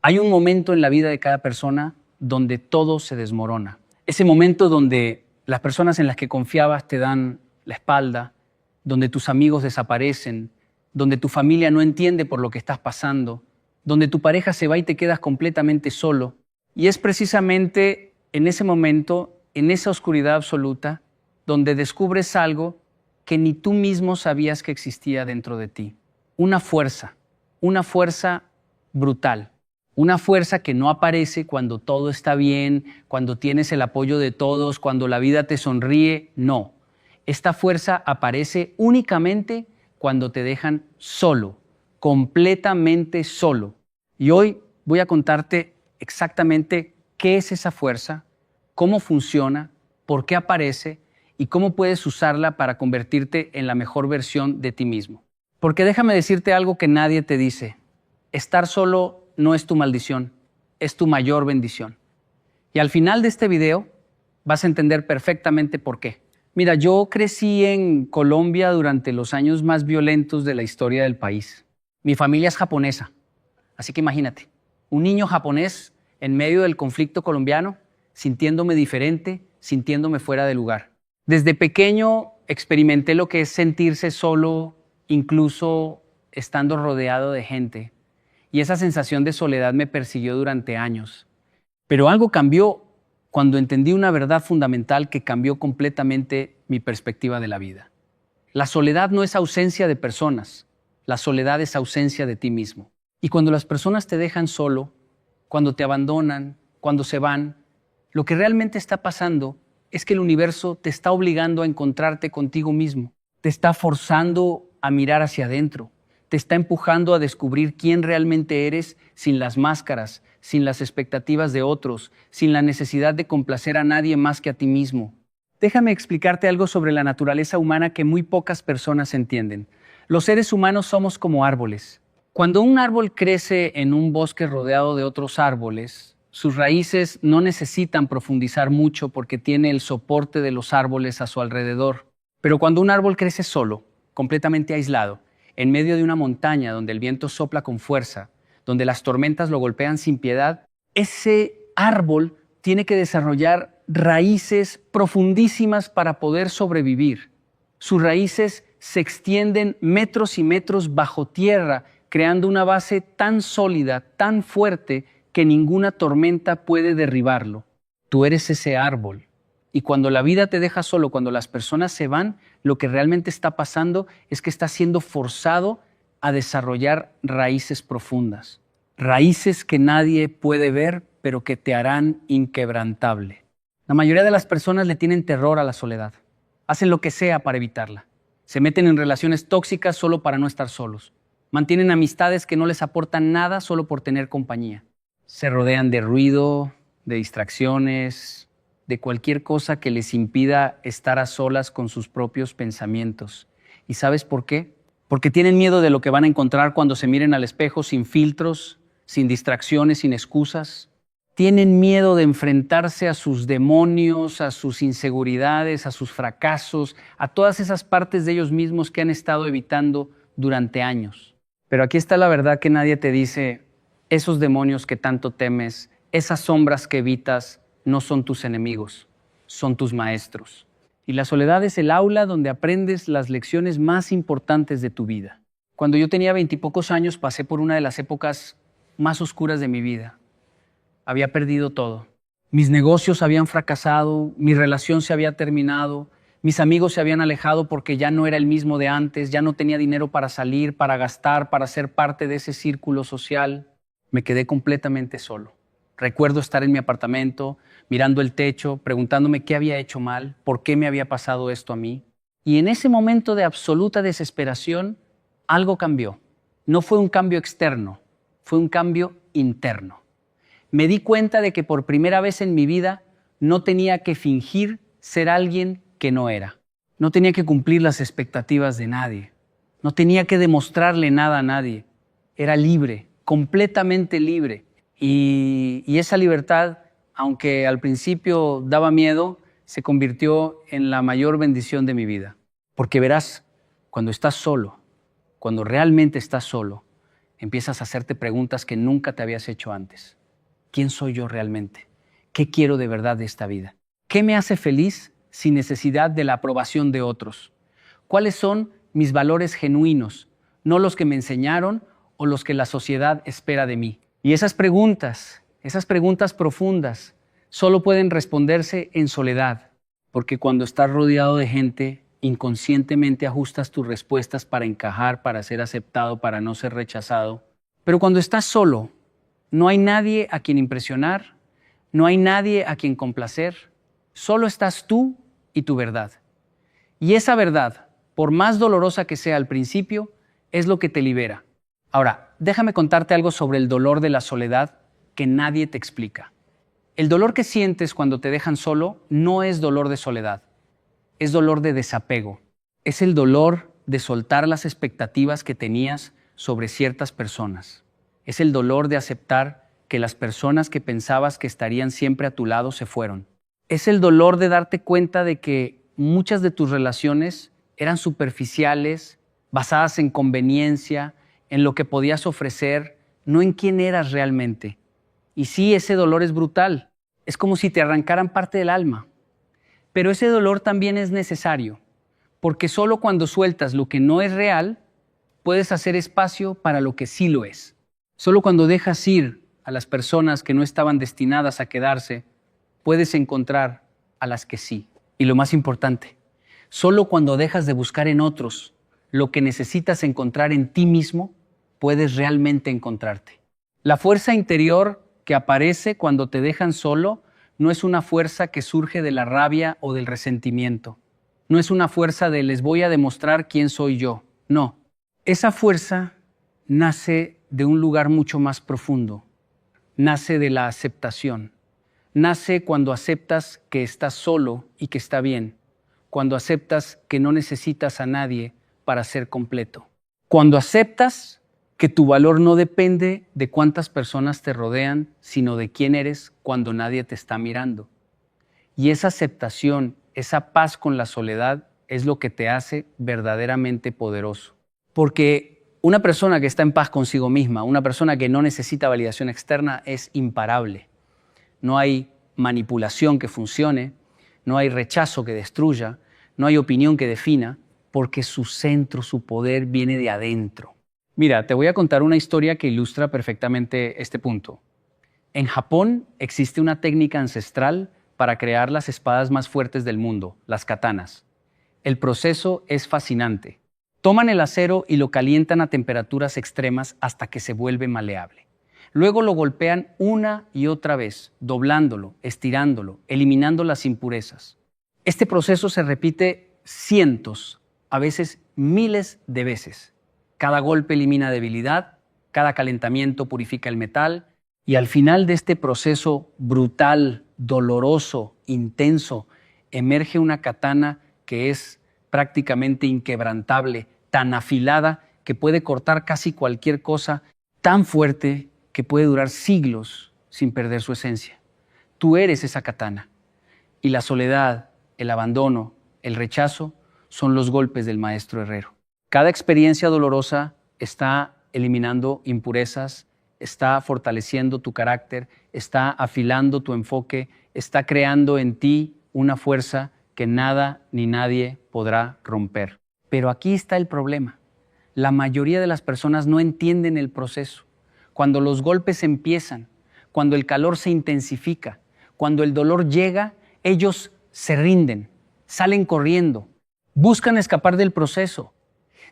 Hay un momento en la vida de cada persona donde todo se desmorona. Ese momento donde las personas en las que confiabas te dan la espalda, donde tus amigos desaparecen, donde tu familia no entiende por lo que estás pasando, donde tu pareja se va y te quedas completamente solo. Y es precisamente en ese momento, en esa oscuridad absoluta, donde descubres algo que ni tú mismo sabías que existía dentro de ti. Una fuerza brutal. Una fuerza que no aparece cuando todo está bien, cuando tienes el apoyo de todos, cuando la vida te sonríe. No. Esta fuerza aparece únicamente cuando te dejan solo, completamente solo. Y hoy voy a contarte exactamente qué es esa fuerza, cómo funciona, por qué aparece y cómo puedes usarla para convertirte en la mejor versión de ti mismo. Porque déjame decirte algo que nadie te dice. Estar solo no es tu maldición, es tu mayor bendición. Y al final de este video vas a entender perfectamente por qué. Mira, yo crecí en Colombia durante los años más violentos de la historia del país. Mi familia es japonesa, así que imagínate, un niño japonés en medio del conflicto colombiano, sintiéndome diferente, sintiéndome fuera de lugar. Desde pequeño experimenté lo que es sentirse solo, incluso estando rodeado de gente. Y esa sensación de soledad me persiguió durante años. Pero algo cambió cuando entendí una verdad fundamental que cambió completamente mi perspectiva de la vida. La soledad no es ausencia de personas, la soledad es ausencia de ti mismo. Y cuando las personas te dejan solo, cuando te abandonan, cuando se van, lo que realmente está pasando es que el universo te está obligando a encontrarte contigo mismo, te está forzando a mirar hacia adentro, te está empujando a descubrir quién realmente eres sin las máscaras, sin las expectativas de otros, sin la necesidad de complacer a nadie más que a ti mismo. Déjame explicarte algo sobre la naturaleza humana que muy pocas personas entienden. Los seres humanos somos como árboles. Cuando un árbol crece en un bosque rodeado de otros árboles, sus raíces no necesitan profundizar mucho porque tiene el soporte de los árboles a su alrededor. Pero cuando un árbol crece solo, completamente aislado, en medio de una montaña donde el viento sopla con fuerza, donde las tormentas lo golpean sin piedad, ese árbol tiene que desarrollar raíces profundísimas para poder sobrevivir. Sus raíces se extienden metros y metros bajo tierra, creando una base tan sólida, tan fuerte, que ninguna tormenta puede derribarlo. Tú eres ese árbol. Y cuando la vida te deja solo, cuando las personas se van, lo que realmente está pasando es que estás siendo forzado a desarrollar raíces profundas. Raíces que nadie puede ver, pero que te harán inquebrantable. La mayoría de las personas le tienen terror a la soledad. Hacen lo que sea para evitarla. Se meten en relaciones tóxicas solo para no estar solos. Mantienen amistades que no les aportan nada solo por tener compañía. Se rodean de ruido, de distracciones, de cualquier cosa que les impida estar a solas con sus propios pensamientos. ¿Y sabes por qué? Porque tienen miedo de lo que van a encontrar cuando se miren al espejo sin filtros, sin distracciones, sin excusas. Tienen miedo de enfrentarse a sus demonios, a sus inseguridades, a sus fracasos, a todas esas partes de ellos mismos que han estado evitando durante años. Pero aquí está la verdad que nadie te dice: esos demonios que tanto temes, esas sombras que evitas, no son tus enemigos, son tus maestros. Y la soledad es el aula donde aprendes las lecciones más importantes de tu vida. Cuando yo tenía 20 y pocos años, pasé por una de las épocas más oscuras de mi vida. Había perdido todo. Mis negocios habían fracasado, mi relación se había terminado, mis amigos se habían alejado porque ya no era el mismo de antes, ya no tenía dinero para salir, para gastar, para ser parte de ese círculo social. Me quedé completamente solo. Recuerdo estar en mi apartamento, mirando el techo, preguntándome qué había hecho mal, por qué me había pasado esto a mí. Y en ese momento de absoluta desesperación, algo cambió. No fue un cambio externo, fue un cambio interno. Me di cuenta de que por primera vez en mi vida no tenía que fingir ser alguien que no era. No tenía que cumplir las expectativas de nadie. No tenía que demostrarle nada a nadie. Era libre, completamente libre. Y esa libertad, aunque al principio daba miedo, se convirtió en la mayor bendición de mi vida. Porque verás, cuando estás solo, cuando realmente estás solo, empiezas a hacerte preguntas que nunca te habías hecho antes. ¿Quién soy yo realmente? ¿Qué quiero de verdad de esta vida? ¿Qué me hace feliz sin necesidad de la aprobación de otros? ¿Cuáles son mis valores genuinos, no los que me enseñaron o los que la sociedad espera de mí? Y esas preguntas profundas, solo pueden responderse en soledad, porque cuando estás rodeado de gente, inconscientemente ajustas tus respuestas para encajar, para ser aceptado, para no ser rechazado. Pero cuando estás solo, no hay nadie a quien impresionar, no hay nadie a quien complacer, solo estás tú y tu verdad. Y esa verdad, por más dolorosa que sea al principio, es lo que te libera. Ahora, déjame contarte algo sobre el dolor de la soledad que nadie te explica. El dolor que sientes cuando te dejan solo no es dolor de soledad, es dolor de desapego. Es el dolor de soltar las expectativas que tenías sobre ciertas personas. Es el dolor de aceptar que las personas que pensabas que estarían siempre a tu lado se fueron. Es el dolor de darte cuenta de que muchas de tus relaciones eran superficiales, basadas en conveniencia, en lo que podías ofrecer, no en quién eras realmente. Y sí, ese dolor es brutal. Es como si te arrancaran parte del alma. Pero ese dolor también es necesario, porque solo cuando sueltas lo que no es real, puedes hacer espacio para lo que sí lo es. Solo cuando dejas ir a las personas que no estaban destinadas a quedarse, puedes encontrar a las que sí. Y lo más importante, solo cuando dejas de buscar en otros lo que necesitas encontrar en ti mismo, puedes realmente encontrarte. La fuerza interior que aparece cuando te dejan solo no es una fuerza que surge de la rabia o del resentimiento. No es una fuerza de les voy a demostrar quién soy yo. No. Esa fuerza nace de un lugar mucho más profundo. Nace de la aceptación. Nace cuando aceptas que estás solo y que está bien. Cuando aceptas que no necesitas a nadie para ser completo. Cuando aceptas que tu valor no depende de cuántas personas te rodean, sino de quién eres cuando nadie te está mirando. Y esa aceptación, esa paz con la soledad, es lo que te hace verdaderamente poderoso. Porque una persona que está en paz consigo misma, una persona que no necesita validación externa, es imparable. No hay manipulación que funcione, no hay rechazo que destruya, no hay opinión que defina, porque su centro, su poder viene de adentro. Mira, te voy a contar una historia que ilustra perfectamente este punto. En Japón existe una técnica ancestral para crear las espadas más fuertes del mundo, las katanas. El proceso es fascinante. Toman el acero y lo calientan a temperaturas extremas hasta que se vuelve maleable. Luego lo golpean una y otra vez, doblándolo, estirándolo, eliminando las impurezas. Este proceso se repite cientos, a veces miles de veces. Cada golpe elimina debilidad, cada calentamiento purifica el metal y al final de este proceso brutal, doloroso, intenso, emerge una katana que es prácticamente inquebrantable, tan afilada que puede cortar casi cualquier cosa, tan fuerte que puede durar siglos sin perder su esencia. Tú eres esa katana y la soledad, el abandono, el rechazo son los golpes del maestro herrero. Cada experiencia dolorosa está eliminando impurezas, está fortaleciendo tu carácter, está afilando tu enfoque, está creando en ti una fuerza que nada ni nadie podrá romper. Pero aquí está el problema. La mayoría de las personas no entienden el proceso. Cuando los golpes empiezan, cuando el calor se intensifica, cuando el dolor llega, ellos se rinden, salen corriendo, buscan escapar del proceso.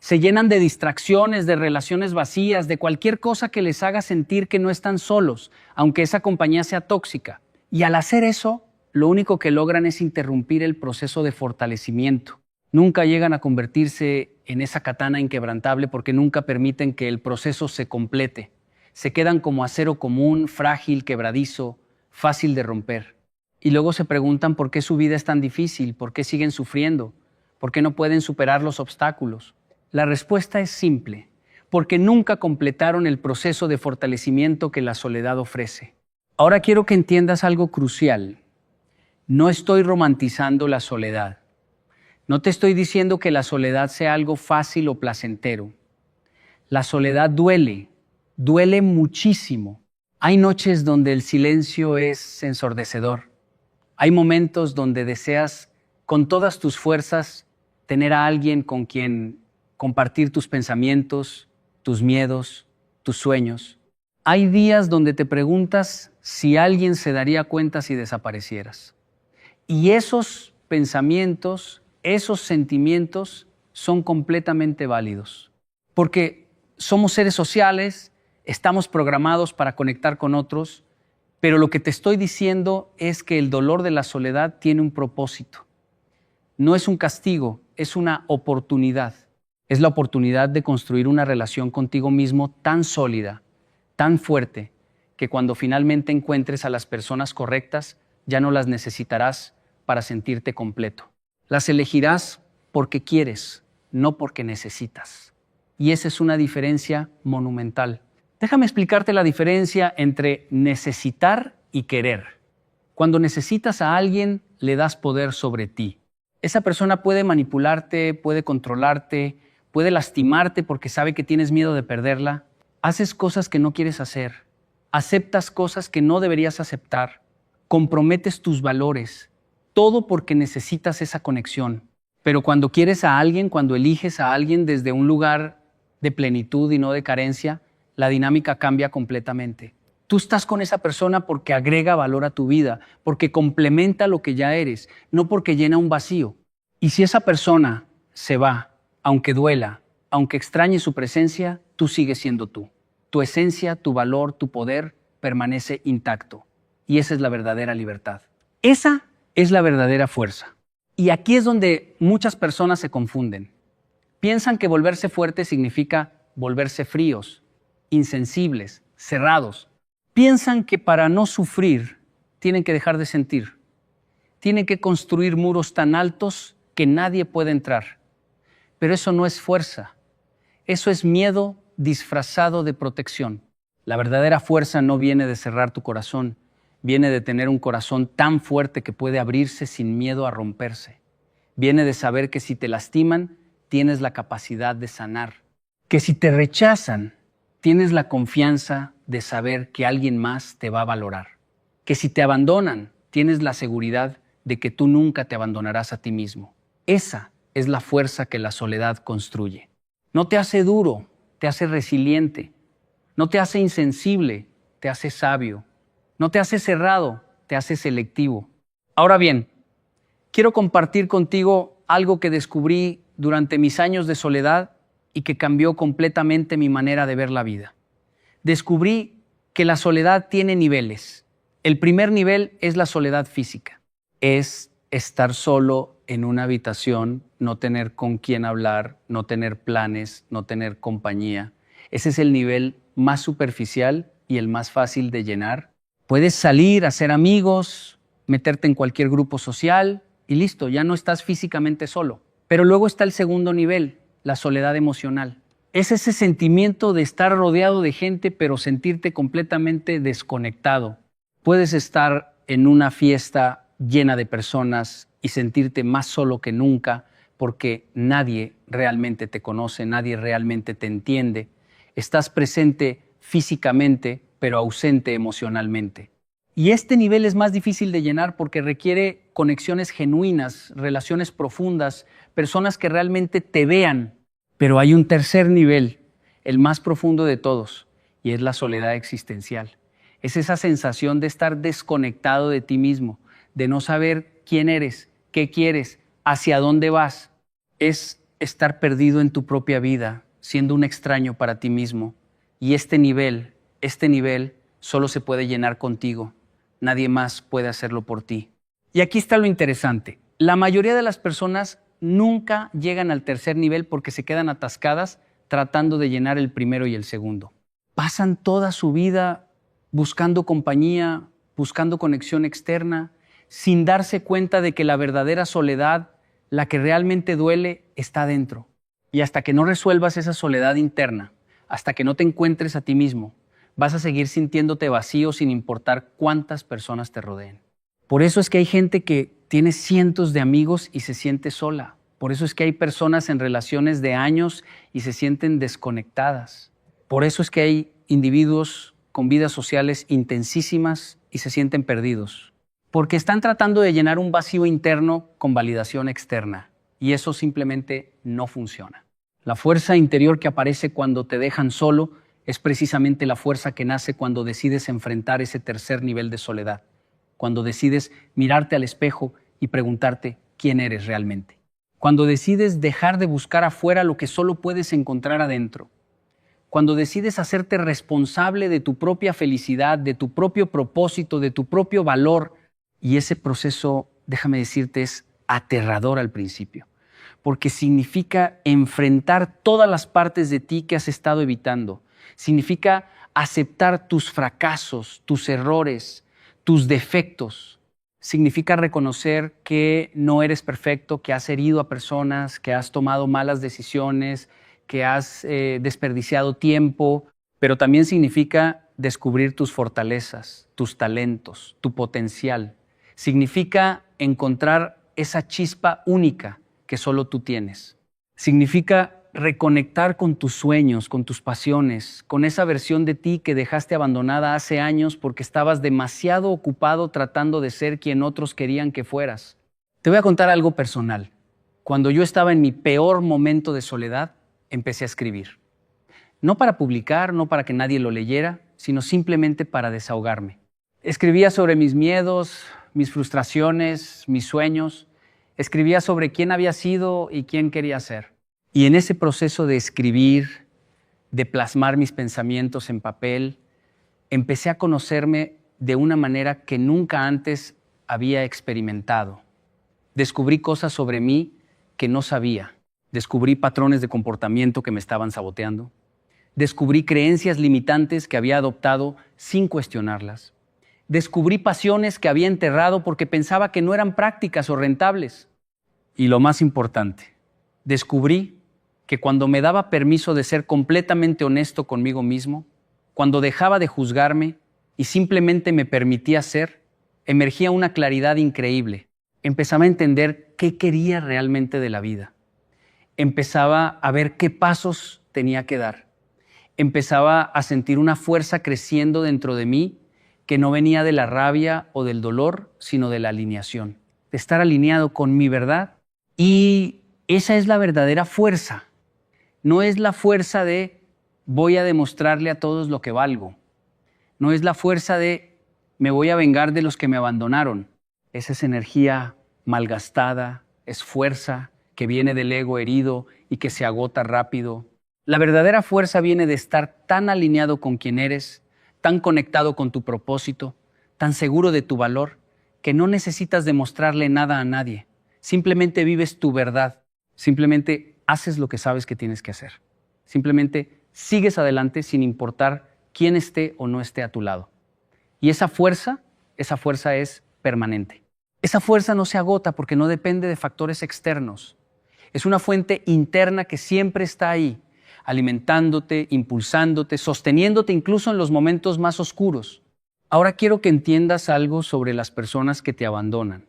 Se llenan de distracciones, de relaciones vacías, de cualquier cosa que les haga sentir que no están solos, aunque esa compañía sea tóxica. Y al hacer eso, lo único que logran es interrumpir el proceso de fortalecimiento. Nunca llegan a convertirse en esa katana inquebrantable porque nunca permiten que el proceso se complete. Se quedan como acero común, frágil, quebradizo, fácil de romper. Y luego se preguntan por qué su vida es tan difícil, por qué siguen sufriendo, por qué no pueden superar los obstáculos. La respuesta es simple, porque nunca completaron el proceso de fortalecimiento que la soledad ofrece. Ahora quiero que entiendas algo crucial. No estoy romantizando la soledad. No te estoy diciendo que la soledad sea algo fácil o placentero. La soledad duele, duele muchísimo. Hay noches donde el silencio es ensordecedor. Hay momentos donde deseas con todas tus fuerzas tener a alguien con quien compartir tus pensamientos, tus miedos, tus sueños. Hay días donde te preguntas si alguien se daría cuenta si desaparecieras. Y esos pensamientos, esos sentimientos son completamente válidos. Porque somos seres sociales, estamos programados para conectar con otros, pero lo que te estoy diciendo es que el dolor de la soledad tiene un propósito. No es un castigo, es una oportunidad. Es la oportunidad de construir una relación contigo mismo tan sólida, tan fuerte, que cuando finalmente encuentres a las personas correctas, ya no las necesitarás para sentirte completo. Las elegirás porque quieres, no porque necesitas. Y esa es una diferencia monumental. Déjame explicarte la diferencia entre necesitar y querer. Cuando necesitas a alguien, le das poder sobre ti. Esa persona puede manipularte, puede controlarte, puede lastimarte porque sabe que tienes miedo de perderla. Haces cosas que no quieres hacer. Aceptas cosas que no deberías aceptar. Comprometes tus valores. Todo porque necesitas esa conexión. Pero cuando quieres a alguien, cuando eliges a alguien desde un lugar de plenitud y no de carencia, la dinámica cambia completamente. Tú estás con esa persona porque agrega valor a tu vida, porque complementa lo que ya eres, no porque llena un vacío. Y si esa persona se va, aunque duela, aunque extrañe su presencia, tú sigues siendo tú. Tu esencia, tu valor, tu poder permanece intacto. Y esa es la verdadera libertad. Esa es la verdadera fuerza. Y aquí es donde muchas personas se confunden. Piensan que volverse fuerte significa volverse fríos, insensibles, cerrados. Piensan que para no sufrir tienen que dejar de sentir. Tienen que construir muros tan altos que nadie puede entrar. Pero eso no es fuerza. Eso es miedo disfrazado de protección. La verdadera fuerza no viene de cerrar tu corazón, viene de tener un corazón tan fuerte que puede abrirse sin miedo a romperse. Viene de saber que si te lastiman, tienes la capacidad de sanar. Que si te rechazan, tienes la confianza de saber que alguien más te va a valorar. Que si te abandonan, tienes la seguridad de que tú nunca te abandonarás a ti mismo. Esa es la fuerza que la soledad construye. No te hace duro, te hace resiliente. No te hace insensible, te hace sabio. No te hace cerrado, te hace selectivo. Ahora bien, quiero compartir contigo algo que descubrí durante mis años de soledad y que cambió completamente mi manera de ver la vida. Descubrí que la soledad tiene niveles. El primer nivel es la soledad física. Es estar solo en una habitación, no tener con quién hablar, no tener planes, no tener compañía. Ese es el nivel más superficial y el más fácil de llenar. Puedes salir, hacer amigos, meterte en cualquier grupo social y listo, ya no estás físicamente solo. Pero luego está el segundo nivel, la soledad emocional. Es ese sentimiento de estar rodeado de gente pero sentirte completamente desconectado. Puedes estar en una fiesta llena de personas y sentirte más solo que nunca porque nadie realmente te conoce, nadie realmente te entiende. Estás presente físicamente pero ausente emocionalmente. Y este nivel es más difícil de llenar porque requiere conexiones genuinas, relaciones profundas, personas que realmente te vean. Pero hay un tercer nivel, el más profundo de todos, y es la soledad existencial. Es esa sensación de estar desconectado de ti mismo, de no saber quién eres, qué quieres, hacia dónde vas. Es estar perdido en tu propia vida, siendo un extraño para ti mismo. Y este nivel solo se puede llenar contigo. Nadie más puede hacerlo por ti. Y aquí está lo interesante. La mayoría de las personas nunca llegan al tercer nivel porque se quedan atascadas tratando de llenar el primero y el segundo. Pasan toda su vida buscando compañía, buscando conexión externa, sin darse cuenta de que la verdadera soledad, la que realmente duele, está dentro. Y hasta que no resuelvas esa soledad interna, hasta que no te encuentres a ti mismo, vas a seguir sintiéndote vacío sin importar cuántas personas te rodeen. Por eso es que hay gente que tiene cientos de amigos y se siente sola. Por eso es que hay personas en relaciones de años y se sienten desconectadas. Por eso es que hay individuos con vidas sociales intensísimas y se sienten perdidos, porque están tratando de llenar un vacío interno con validación externa, y eso simplemente no funciona. La fuerza interior que aparece cuando te dejan solo es precisamente la fuerza que nace cuando decides enfrentar ese tercer nivel de soledad, cuando decides mirarte al espejo y preguntarte quién eres realmente, cuando decides dejar de buscar afuera lo que solo puedes encontrar adentro, cuando decides hacerte responsable de tu propia felicidad, de tu propio propósito, de tu propio valor. Y ese proceso, déjame decirte, es aterrador al principio, porque significa enfrentar todas las partes de ti que has estado evitando. Significa aceptar tus fracasos, tus errores, tus defectos. Significa reconocer que no eres perfecto, que has herido a personas, que has tomado malas decisiones, que has desperdiciado tiempo, pero también significa descubrir tus fortalezas, tus talentos, tu potencial. Significa encontrar esa chispa única que solo tú tienes. Significa reconectar con tus sueños, con tus pasiones, con esa versión de ti que dejaste abandonada hace años porque estabas demasiado ocupado tratando de ser quien otros querían que fueras. Te voy a contar algo personal. Cuando yo estaba en mi peor momento de soledad, empecé a escribir. No para publicar, no para que nadie lo leyera, sino simplemente para desahogarme. Escribía sobre mis miedos, mis frustraciones, mis sueños. Escribía sobre quién había sido y quién quería ser. Y en ese proceso de escribir, de plasmar mis pensamientos en papel, empecé a conocerme de una manera que nunca antes había experimentado. Descubrí cosas sobre mí que no sabía. Descubrí patrones de comportamiento que me estaban saboteando. Descubrí creencias limitantes que había adoptado sin cuestionarlas. Descubrí pasiones que había enterrado porque pensaba que no eran prácticas o rentables. Y lo más importante, descubrí que cuando me daba permiso de ser completamente honesto conmigo mismo, cuando dejaba de juzgarme y simplemente me permitía ser, emergía una claridad increíble. Empezaba a entender qué quería realmente de la vida. Empezaba a ver qué pasos tenía que dar. Empezaba a sentir una fuerza creciendo dentro de mí que no venía de la rabia o del dolor, sino de la alineación, de estar alineado con mi verdad. Y esa es la verdadera fuerza. No es la fuerza de voy a demostrarle a todos lo que valgo. No es la fuerza de me voy a vengar de los que me abandonaron. Esa es energía malgastada, es fuerza que viene del ego herido y que se agota rápido. La verdadera fuerza viene de estar tan alineado con quien eres, tan conectado con tu propósito, tan seguro de tu valor, que no necesitas demostrarle nada a nadie. Simplemente vives tu verdad. Simplemente haces lo que sabes que tienes que hacer. Simplemente sigues adelante sin importar quién esté o no esté a tu lado. Y esa fuerza es permanente. Esa fuerza no se agota porque no depende de factores externos. Es una fuente interna que siempre está ahí, alimentándote, impulsándote, sosteniéndote incluso en los momentos más oscuros. Ahora quiero que entiendas algo sobre las personas que te abandonan.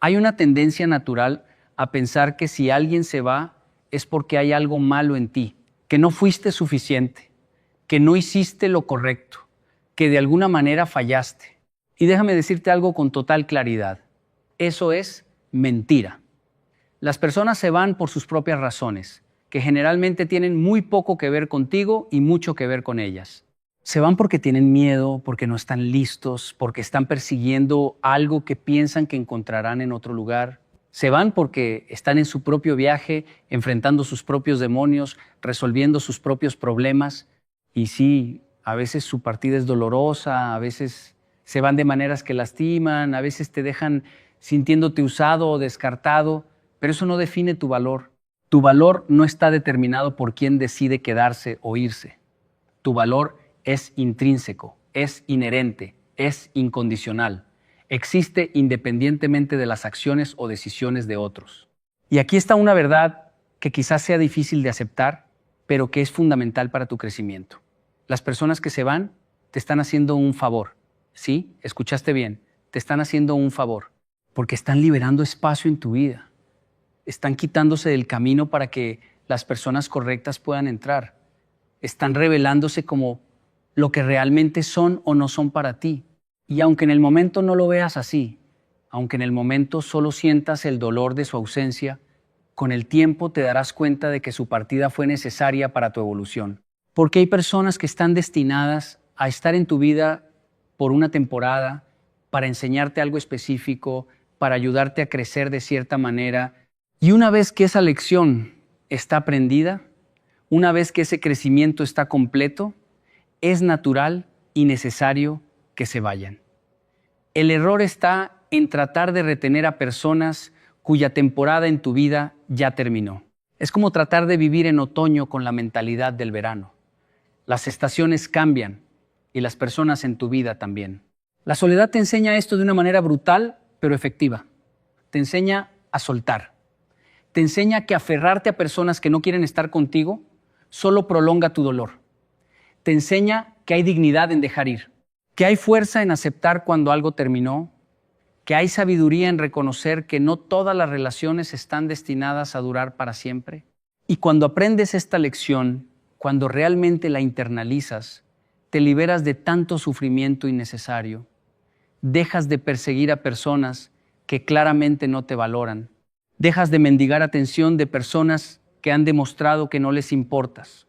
Hay una tendencia natural a pensar que si alguien se va es porque hay algo malo en ti, que no fuiste suficiente, que no hiciste lo correcto, que de alguna manera fallaste. Y déjame decirte algo con total claridad. Eso es mentira. Las personas se van por sus propias razones, que generalmente tienen muy poco que ver contigo y mucho que ver con ellas. Se van porque tienen miedo, porque no están listos, porque están persiguiendo algo que piensan que encontrarán en otro lugar. Se van porque están en su propio viaje, enfrentando sus propios demonios, resolviendo sus propios problemas. Y sí, a veces su partida es dolorosa, a veces se van de maneras que lastiman, a veces te dejan sintiéndote usado o descartado, pero eso no define tu valor. Tu valor no está determinado por quién decide quedarse o irse. Tu valor es intrínseco, es inherente, es incondicional. Existe independientemente de las acciones o decisiones de otros. Y aquí está una verdad que quizás sea difícil de aceptar, pero que es fundamental para tu crecimiento. Las personas que se van te están haciendo un favor. ¿Sí? Escuchaste bien. Te están haciendo un favor porque están liberando espacio en tu vida. Están quitándose del camino para que las personas correctas puedan entrar. Están revelándose como lo que realmente son o no son para ti. Y aunque en el momento no lo veas así, aunque en el momento solo sientas el dolor de su ausencia, con el tiempo te darás cuenta de que su partida fue necesaria para tu evolución. Porque hay personas que están destinadas a estar en tu vida por una temporada, para enseñarte algo específico, para ayudarte a crecer de cierta manera. Y una vez que esa lección está aprendida, una vez que ese crecimiento está completo, es natural y necesario que se vayan. El error está en tratar de retener a personas cuya temporada en tu vida ya terminó. Es como tratar de vivir en otoño con la mentalidad del verano. Las estaciones cambian y las personas en tu vida también. La soledad te enseña esto de una manera brutal, pero efectiva. Te enseña a soltar. Te enseña que aferrarte a personas que no quieren estar contigo solo prolonga tu dolor. Te enseña que hay dignidad en dejar ir, que hay fuerza en aceptar cuando algo terminó, que hay sabiduría en reconocer que no todas las relaciones están destinadas a durar para siempre. Y cuando aprendes esta lección, cuando realmente la internalizas, te liberas de tanto sufrimiento innecesario. Dejas de perseguir a personas que claramente no te valoran. Dejas de mendigar atención de personas que han demostrado que no les importas.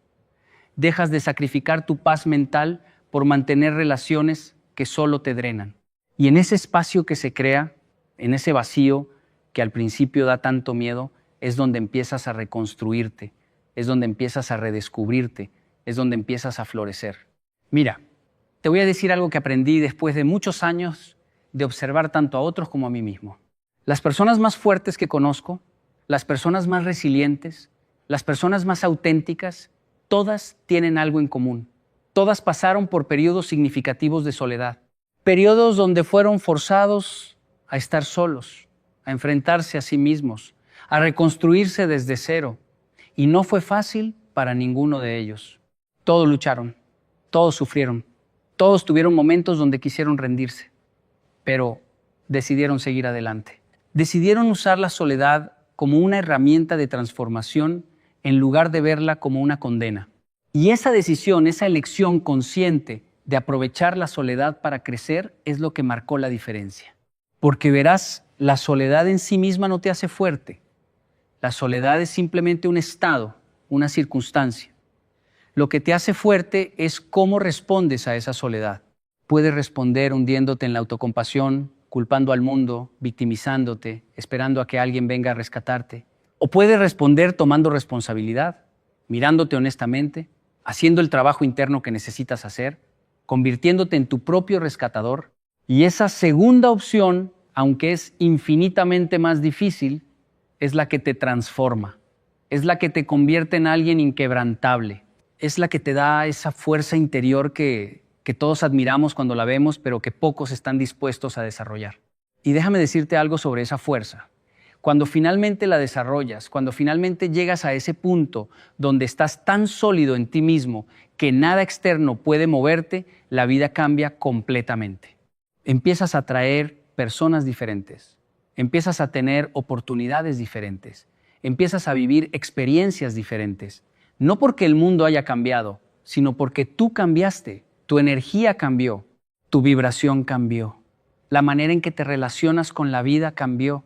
Dejas de sacrificar tu paz mental por mantener relaciones que solo te drenan. Y en ese espacio que se crea, en ese vacío que al principio da tanto miedo, es donde empiezas a reconstruirte, es donde empiezas a redescubrirte, es donde empiezas a florecer. Mira, te voy a decir algo que aprendí después de muchos años de observar tanto a otros como a mí mismo. Las personas más fuertes que conozco, las personas más resilientes, las personas más auténticas, todas tienen algo en común. Todas pasaron por periodos significativos de soledad. Periodos donde fueron forzados a estar solos, a enfrentarse a sí mismos, a reconstruirse desde cero. Y no fue fácil para ninguno de ellos. Todos lucharon, todos sufrieron, todos tuvieron momentos donde quisieron rendirse, pero decidieron seguir adelante. Decidieron usar la soledad como una herramienta de transformación en lugar de verla como una condena. Y esa decisión, esa elección consciente de aprovechar la soledad para crecer es lo que marcó la diferencia. Porque verás, la soledad en sí misma no te hace fuerte. La soledad es simplemente un estado, una circunstancia. Lo que te hace fuerte es cómo respondes a esa soledad. Puedes responder hundiéndote en la autocompasión, culpando al mundo, victimizándote, esperando a que alguien venga a rescatarte. O puedes responder tomando responsabilidad, mirándote honestamente, haciendo el trabajo interno que necesitas hacer, convirtiéndote en tu propio rescatador. Y esa segunda opción, aunque es infinitamente más difícil, es la que te transforma, es la que te convierte en alguien inquebrantable, es la que te da esa fuerza interior que todos admiramos cuando la vemos, pero que pocos están dispuestos a desarrollar. Y déjame decirte algo sobre esa fuerza. Cuando finalmente la desarrollas, cuando finalmente llegas a ese punto donde estás tan sólido en ti mismo que nada externo puede moverte, la vida cambia completamente. Empiezas a atraer personas diferentes, empiezas a tener oportunidades diferentes, empiezas a vivir experiencias diferentes. No porque el mundo haya cambiado, sino porque tú cambiaste, tu energía cambió, tu vibración cambió, la manera en que te relacionas con la vida cambió.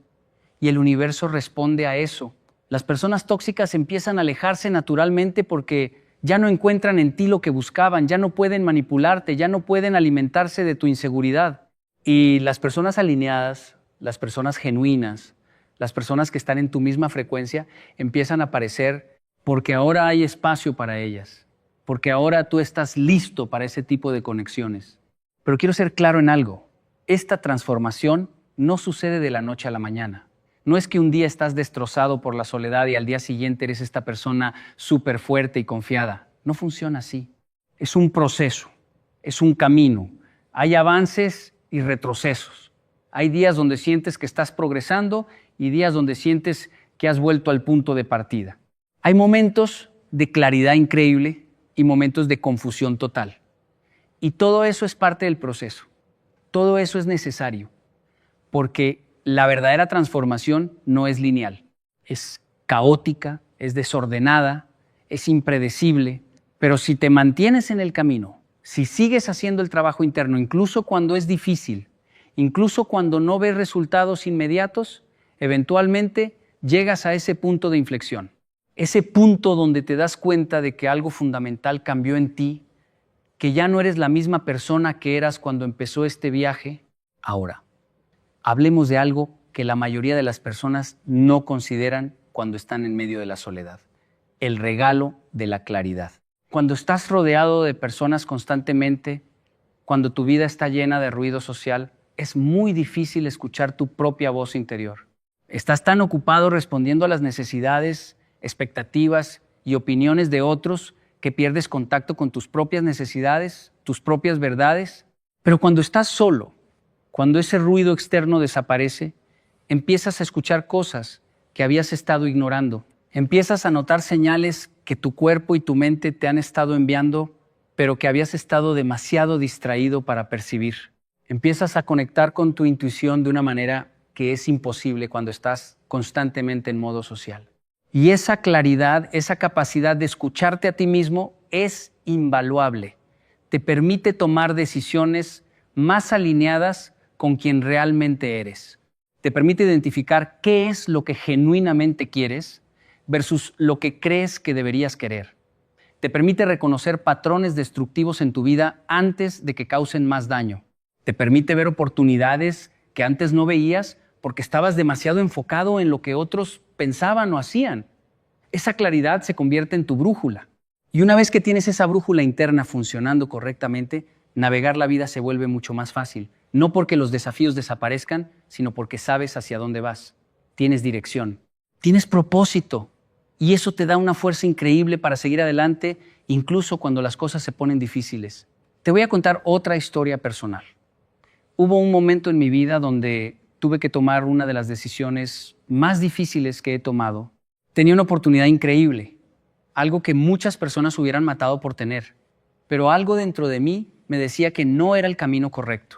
Y el universo responde a eso. Las personas tóxicas empiezan a alejarse naturalmente porque ya no encuentran en ti lo que buscaban, ya no pueden manipularte, ya no pueden alimentarse de tu inseguridad. Y las personas alineadas, las personas genuinas, las personas que están en tu misma frecuencia, empiezan a aparecer porque ahora hay espacio para ellas, porque ahora tú estás listo para ese tipo de conexiones. Pero quiero ser claro en algo. Esta transformación no sucede de la noche a la mañana. No es que un día estás destrozado por la soledad y al día siguiente eres esta persona súper fuerte y confiada. No funciona así. Es un proceso, es un camino. Hay avances y retrocesos. Hay días donde sientes que estás progresando y días donde sientes que has vuelto al punto de partida. Hay momentos de claridad increíble y momentos de confusión total. Y todo eso es parte del proceso. Todo eso es necesario, porque la verdadera transformación no es lineal, es caótica, es desordenada, es impredecible, pero si te mantienes en el camino, Si sigues haciendo el trabajo interno, incluso cuando es difícil, incluso cuando no ves resultados inmediatos, eventualmente llegas a ese punto de inflexión. Ese punto donde te das cuenta de que algo fundamental cambió en ti, que ya no eres la misma persona que eras cuando empezó este viaje. Ahora, hablemos de algo que la mayoría de las personas no consideran cuando están en medio de la soledad: el regalo de la claridad. Cuando estás rodeado de personas constantemente, cuando tu vida está llena de ruido social, es muy difícil escuchar tu propia voz interior. Estás tan ocupado respondiendo a las necesidades, expectativas y opiniones de otros que pierdes contacto con tus propias necesidades, tus propias verdades. Pero cuando estás solo, cuando ese ruido externo desaparece, empiezas a escuchar cosas que habías estado ignorando. Empiezas a notar señales que tu cuerpo y tu mente te han estado enviando, pero que habías estado demasiado distraído para percibir. Empiezas a conectar con tu intuición de una manera que es imposible cuando estás constantemente en modo social. Y esa claridad, esa capacidad de escucharte a ti mismo es invaluable. Te permite tomar decisiones más alineadas con quien realmente eres. Te permite identificar qué es lo que genuinamente quieres versus lo que crees que deberías querer. Te permite reconocer patrones destructivos en tu vida antes de que causen más daño. Te permite ver oportunidades que antes no veías porque estabas demasiado enfocado en lo que otros pensaban o hacían. Esa claridad se convierte en tu brújula. Y una vez que tienes esa brújula interna funcionando correctamente, navegar la vida se vuelve mucho más fácil. No porque los desafíos desaparezcan, sino porque sabes hacia dónde vas. Tienes dirección, tienes propósito. Y eso te da una fuerza increíble para seguir adelante, incluso cuando las cosas se ponen difíciles. Te voy a contar otra historia personal. Hubo un momento en mi vida donde tuve que tomar una de las decisiones más difíciles que he tomado. Tenía una oportunidad increíble, algo que muchas personas hubieran matado por tener, pero algo dentro de mí me decía que no era el camino correcto.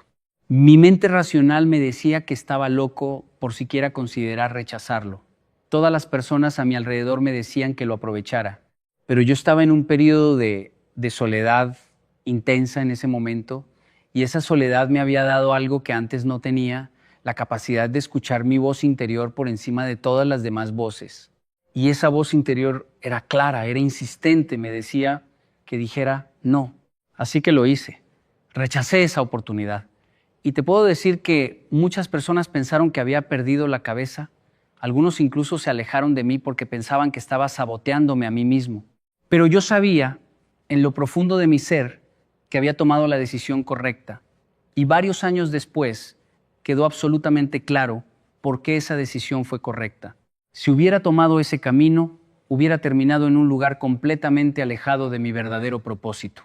Mi mente racional me decía que estaba loco por siquiera considerar rechazarlo. Todas las personas a mi alrededor me decían que lo aprovechara, pero yo estaba en un periodo de soledad intensa en ese momento, y esa soledad me había dado algo que antes no tenía: la capacidad de escuchar mi voz interior por encima de todas las demás voces. Y esa voz interior era clara, era insistente, me decía que dijera no. Así que lo hice, rechacé esa oportunidad. Y te puedo decir que muchas personas pensaron que había perdido la cabeza. Algunos incluso se alejaron de mí porque pensaban que estaba saboteándome a mí mismo. Pero yo sabía, en lo profundo de mi ser, que había tomado la decisión correcta. Y varios años después, quedó absolutamente claro por qué esa decisión fue correcta. Si hubiera tomado ese camino, hubiera terminado en un lugar completamente alejado de mi verdadero propósito.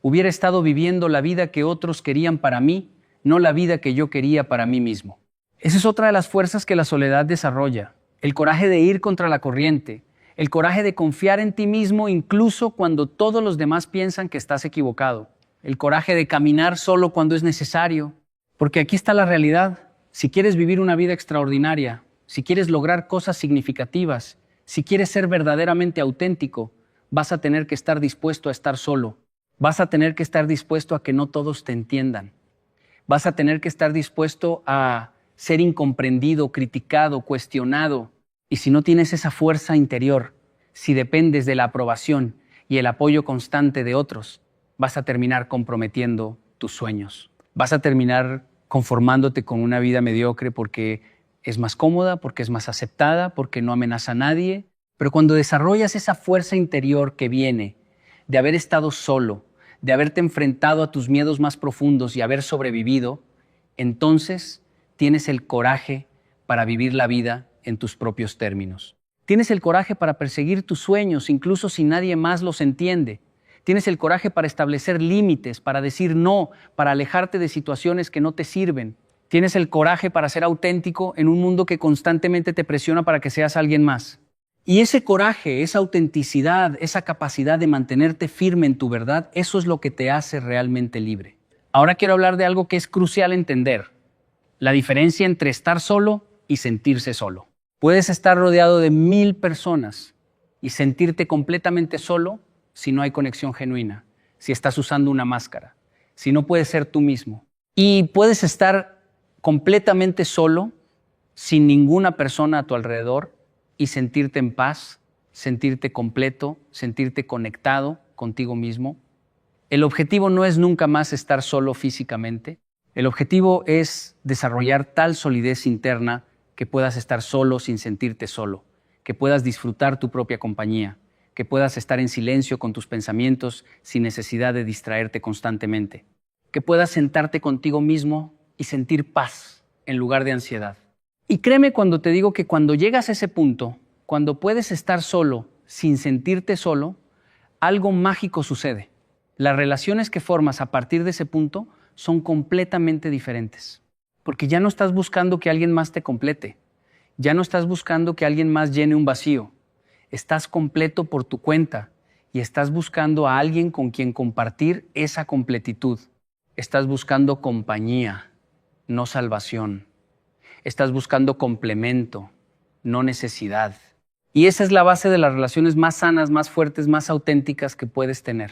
Hubiera estado viviendo la vida que otros querían para mí, no la vida que yo quería para mí mismo. Esa es otra de las fuerzas que la soledad desarrolla: el coraje de ir contra la corriente, el coraje de confiar en ti mismo incluso cuando todos los demás piensan que estás equivocado, el coraje de caminar solo cuando es necesario. Porque aquí está la realidad: si quieres vivir una vida extraordinaria, si quieres lograr cosas significativas, si quieres ser verdaderamente auténtico, vas a tener que estar dispuesto a estar solo. Vas a tener que estar dispuesto a que no todos te entiendan. Vas a tener que estar dispuesto a ser incomprendido, criticado, cuestionado. Y si no tienes esa fuerza interior, si dependes de la aprobación y el apoyo constante de otros, vas a terminar comprometiendo tus sueños. Vas a terminar conformándote con una vida mediocre porque es más cómoda, porque es más aceptada, porque no amenaza a nadie. Pero cuando desarrollas esa fuerza interior que viene de haber estado solo, de haberte enfrentado a tus miedos más profundos y haber sobrevivido, entonces tienes el coraje para vivir la vida en tus propios términos. Tienes el coraje para perseguir tus sueños, incluso si nadie más los entiende. Tienes el coraje para establecer límites, para decir no, para alejarte de situaciones que no te sirven. Tienes el coraje para ser auténtico en un mundo que constantemente te presiona para que seas alguien más. Y ese coraje, esa autenticidad, esa capacidad de mantenerte firme en tu verdad, eso es lo que te hace realmente libre. Ahora quiero hablar de algo que es crucial entender: la diferencia entre estar solo y sentirse solo. Puedes estar rodeado de 1000 personas y sentirte completamente solo si no hay conexión genuina, si estás usando una máscara, si no puedes ser tú mismo. Y puedes estar completamente solo, sin ninguna persona a tu alrededor, y sentirte en paz, sentirte completo, sentirte conectado contigo mismo. El objetivo no es nunca más estar solo físicamente. El objetivo es desarrollar tal solidez interna que puedas estar solo sin sentirte solo, que puedas disfrutar tu propia compañía, que puedas estar en silencio con tus pensamientos sin necesidad de distraerte constantemente, que puedas sentarte contigo mismo y sentir paz en lugar de ansiedad. Y créeme cuando te digo que cuando llegas a ese punto, cuando puedes estar solo sin sentirte solo, algo mágico sucede. Las relaciones que formas a partir de ese punto son completamente diferentes, porque ya no estás buscando que alguien más te complete, ya no estás buscando que alguien más llene un vacío, estás completo por tu cuenta y estás buscando a alguien con quien compartir esa completitud. Estás buscando compañía, no salvación. Estás buscando complemento, no necesidad. Y esa es la base de las relaciones más sanas, más fuertes, más auténticas que puedes tener.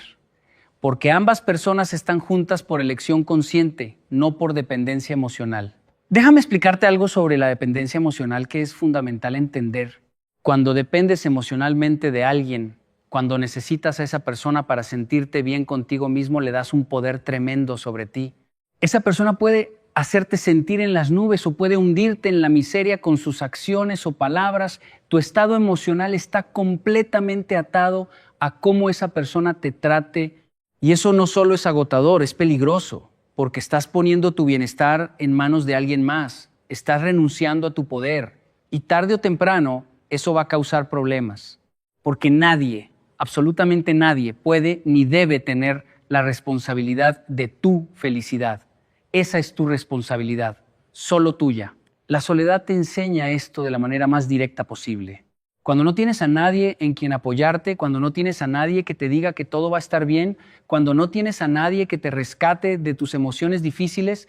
Porque ambas personas están juntas por elección consciente, no por dependencia emocional. Déjame explicarte algo sobre la dependencia emocional que es fundamental entender. Cuando dependes emocionalmente de alguien, cuando necesitas a esa persona para sentirte bien contigo mismo, le das un poder tremendo sobre ti. Esa persona puede hacerte sentir en las nubes o puede hundirte en la miseria con sus acciones o palabras. Tu estado emocional está completamente atado a cómo esa persona te trate. Y eso no solo es agotador, es peligroso, porque estás poniendo tu bienestar en manos de alguien más. Estás renunciando a tu poder. Y tarde o temprano, eso va a causar problemas. Porque nadie, absolutamente nadie, puede ni debe tener la responsabilidad de tu felicidad. Esa es tu responsabilidad, solo tuya. La soledad te enseña esto de la manera más directa posible. Cuando no tienes a nadie en quien apoyarte, cuando no tienes a nadie que te diga que todo va a estar bien, cuando no tienes a nadie que te rescate de tus emociones difíciles,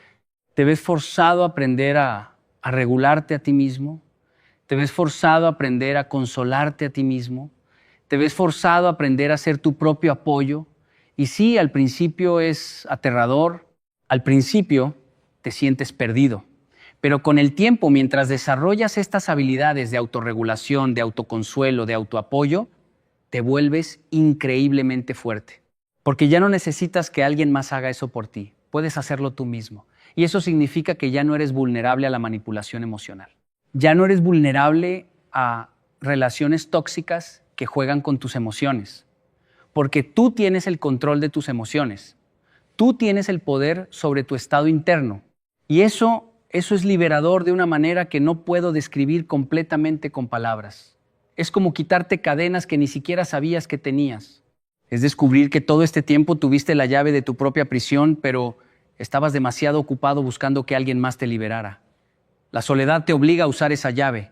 te ves forzado a aprender a regularte a ti mismo, te ves forzado a aprender a consolarte a ti mismo, te ves forzado a aprender a ser tu propio apoyo. Y sí, al principio es aterrador, al principio te sientes perdido. Pero con el tiempo, mientras desarrollas estas habilidades de autorregulación, de autoconsuelo, de autoapoyo, te vuelves increíblemente fuerte. Porque ya no necesitas que alguien más haga eso por ti. Puedes hacerlo tú mismo. Y eso significa que ya no eres vulnerable a la manipulación emocional. Ya no eres vulnerable a relaciones tóxicas que juegan con tus emociones. Porque tú tienes el control de tus emociones. Tú tienes el poder sobre tu estado interno. Y eso es liberador de una manera que no puedo describir completamente con palabras. Es como quitarte cadenas que ni siquiera sabías que tenías. Es descubrir que todo este tiempo tuviste la llave de tu propia prisión, pero estabas demasiado ocupado buscando que alguien más te liberara. La soledad te obliga a usar esa llave,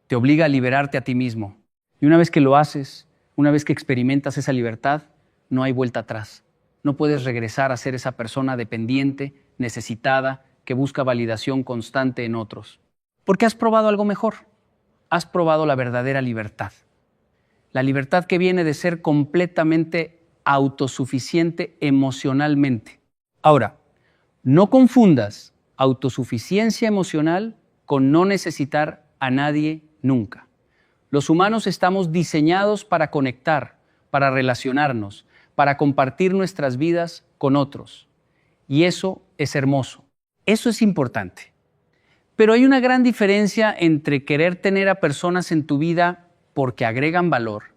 te obliga a liberarte a ti mismo. Y una vez que lo haces, una vez que experimentas esa libertad, no hay vuelta atrás. No puedes regresar a ser esa persona dependiente, necesitada, que busca validación constante en otros. Porque has probado algo mejor. Has probado la verdadera libertad. La libertad que viene de ser completamente autosuficiente emocionalmente. Ahora, no confundas autosuficiencia emocional con no necesitar a nadie nunca. Los humanos estamos diseñados para conectar, para relacionarnos, para compartir nuestras vidas con otros. Y eso es hermoso. Eso es importante. Pero hay una gran diferencia entre querer tener a personas en tu vida porque agregan valor,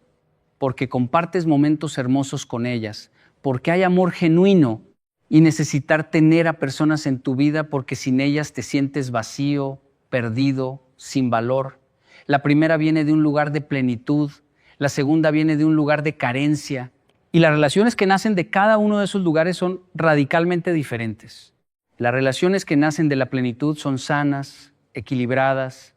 porque compartes momentos hermosos con ellas, porque hay amor genuino, y necesitar tener a personas en tu vida porque sin ellas te sientes vacío, perdido, sin valor. La primera viene de un lugar de plenitud, la segunda viene de un lugar de carencia, y las relaciones que nacen de cada uno de esos lugares son radicalmente diferentes. Las relaciones que nacen de la plenitud son sanas, equilibradas,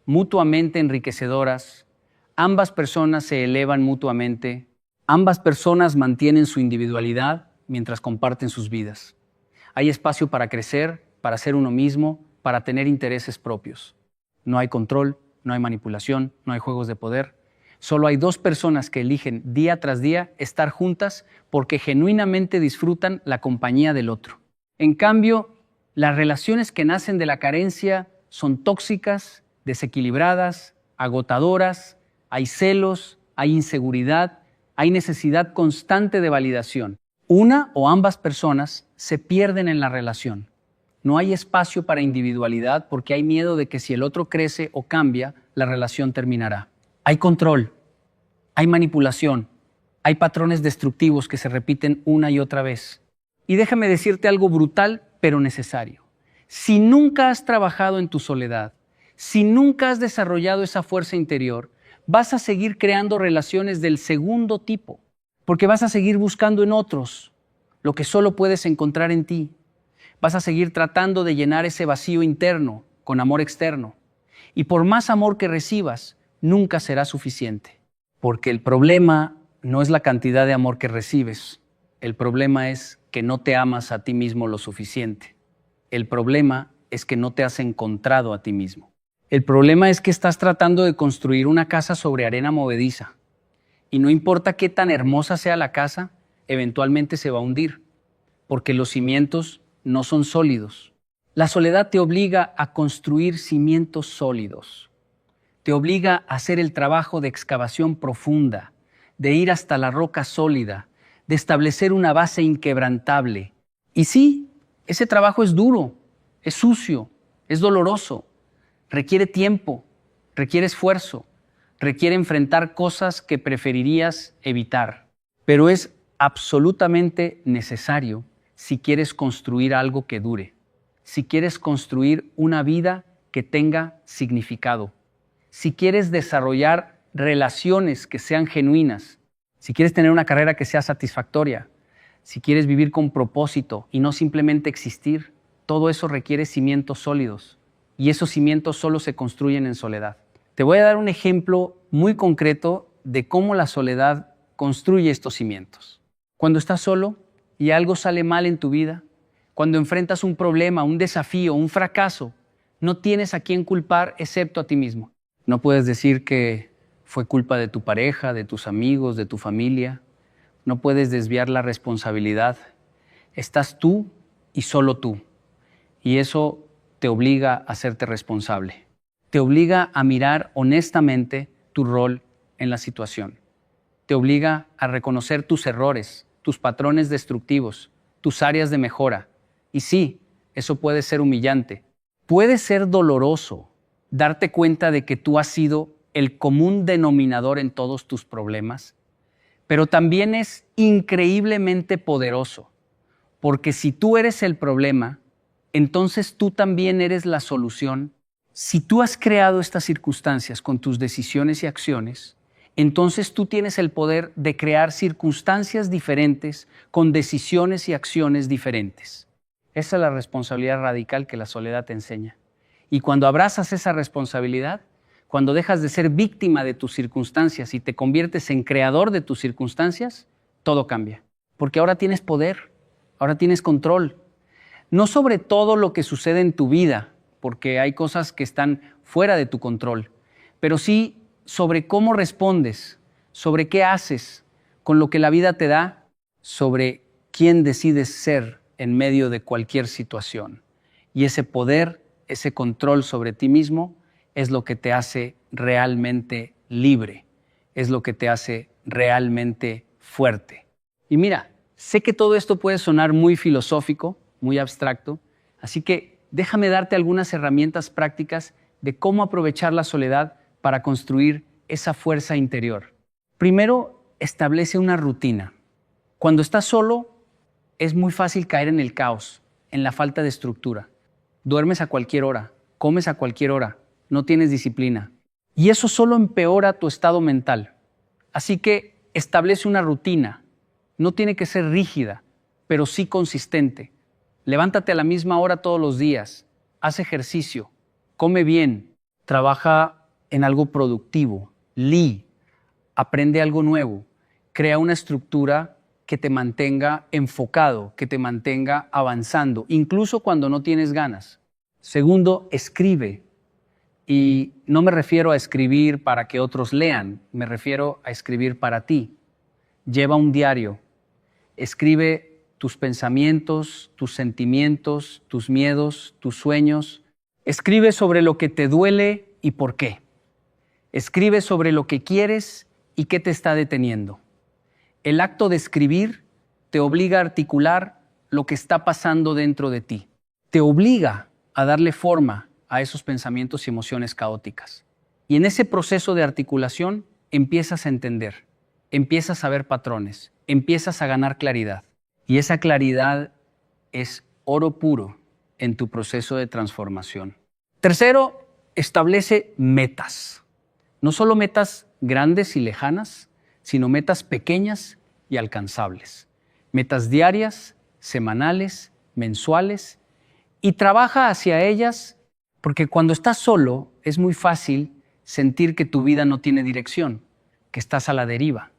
mutuamente enriquecedoras. Ambas personas se elevan mutuamente. Ambas personas mantienen su individualidad mientras comparten sus vidas. Hay espacio para crecer, para ser uno mismo, para tener intereses propios. No hay control, no hay manipulación, no hay juegos de poder. Solo hay dos personas que eligen día tras día estar juntas porque genuinamente disfrutan la compañía del otro. En cambio, las relaciones que nacen de la carencia son tóxicas, desequilibradas, agotadoras, hay celos, hay inseguridad, hay necesidad constante de validación. Una o ambas personas se pierden en la relación. No hay espacio para individualidad porque hay miedo de que si el otro crece o cambia, la relación terminará. Hay control, hay manipulación, hay patrones destructivos que se repiten una y otra vez. Y déjame decirte algo brutal, pero necesario. Si nunca has trabajado en tu soledad, si nunca has desarrollado esa fuerza interior, vas a seguir creando relaciones del segundo tipo, porque vas a seguir buscando en otros lo que solo puedes encontrar en ti. Vas a seguir tratando de llenar ese vacío interno con amor externo. Y por más amor que recibas, nunca será suficiente. Porque el problema no es la cantidad de amor que recibes. El problema es que no te amas a ti mismo lo suficiente. El problema es que no te has encontrado a ti mismo. El problema es que estás tratando de construir una casa sobre arena movediza. Y no importa qué tan hermosa sea la casa, eventualmente se va a hundir. Porque los cimientos no son sólidos. La soledad te obliga a construir cimientos sólidos. Te obliga a hacer el trabajo de excavación profunda, de ir hasta la roca sólida, de establecer una base inquebrantable. Y sí, ese trabajo es duro, es sucio, es doloroso, requiere tiempo, requiere esfuerzo, requiere enfrentar cosas que preferirías evitar. Pero es absolutamente necesario si quieres construir algo que dure, si quieres construir una vida que tenga significado, si quieres desarrollar relaciones que sean genuinas, si quieres tener una carrera que sea satisfactoria, si quieres vivir con propósito y no simplemente existir, todo eso requiere cimientos sólidos y esos cimientos solo se construyen en soledad. Te voy a dar un ejemplo muy concreto de cómo la soledad construye estos cimientos. Cuando estás solo y algo sale mal en tu vida, cuando enfrentas un problema, un desafío, un fracaso, no tienes a quién culpar excepto a ti mismo. No puedes decir que fue culpa de tu pareja, de tus amigos, de tu familia. No puedes desviar la responsabilidad. Estás tú y solo tú. Y eso te obliga a hacerte responsable. Te obliga a mirar honestamente tu rol en la situación. Te obliga a reconocer tus errores, tus patrones destructivos, tus áreas de mejora. Y sí, eso puede ser humillante. Puede ser doloroso darte cuenta de que tú has sido el común denominador en todos tus problemas, pero también es increíblemente poderoso, porque si tú eres el problema, entonces tú también eres la solución. Si tú has creado estas circunstancias con tus decisiones y acciones, entonces tú tienes el poder de crear circunstancias diferentes con decisiones y acciones diferentes. Esa es la responsabilidad radical que la soledad te enseña. Y cuando abrazas esa responsabilidad, cuando dejas de ser víctima de tus circunstancias y te conviertes en creador de tus circunstancias, todo cambia. Porque ahora tienes poder, ahora tienes control. No sobre todo lo que sucede en tu vida, porque hay cosas que están fuera de tu control, pero sí sobre cómo respondes, sobre qué haces con lo que la vida te da, sobre quién decides ser en medio de cualquier situación. Y ese poder, ese control sobre ti mismo es lo que te hace realmente libre, es lo que te hace realmente fuerte. Y mira, sé que todo esto puede sonar muy filosófico, muy abstracto, así que déjame darte algunas herramientas prácticas de cómo aprovechar la soledad para construir esa fuerza interior. Primero, establece una rutina. Cuando estás solo, es muy fácil caer en el caos, en la falta de estructura. Duermes a cualquier hora, comes a cualquier hora, no tienes disciplina. Y eso solo empeora tu estado mental. Así que establece una rutina. No tiene que ser rígida, pero sí consistente. Levántate a la misma hora todos los días, haz ejercicio, come bien, trabaja en algo productivo, lee, aprende algo nuevo, crea una estructura que te mantenga enfocado, que te mantenga avanzando, incluso cuando no tienes ganas. Segundo, escribe Y no me refiero a escribir para que otros lean, me refiero a escribir para ti. Lleva un diario, escribe tus pensamientos, tus sentimientos, tus miedos, tus sueños. Escribe sobre lo que te duele y por qué. Escribe sobre lo que quieres y qué te está deteniendo. El acto de escribir te obliga a articular lo que está pasando dentro de ti. Te obliga a darle forma a esos pensamientos y emociones caóticas. Y en ese proceso de articulación empiezas a entender, empiezas a ver patrones, empiezas a ganar claridad. Y esa claridad es oro puro en tu proceso de transformación. Tercero, establece metas. No solo metas grandes y lejanas, sino metas pequeñas y alcanzables. Metas diarias, semanales, mensuales, y trabaja hacia ellas, porque cuando estás solo es muy fácil sentir que tu vida no tiene dirección, que estás a la deriva.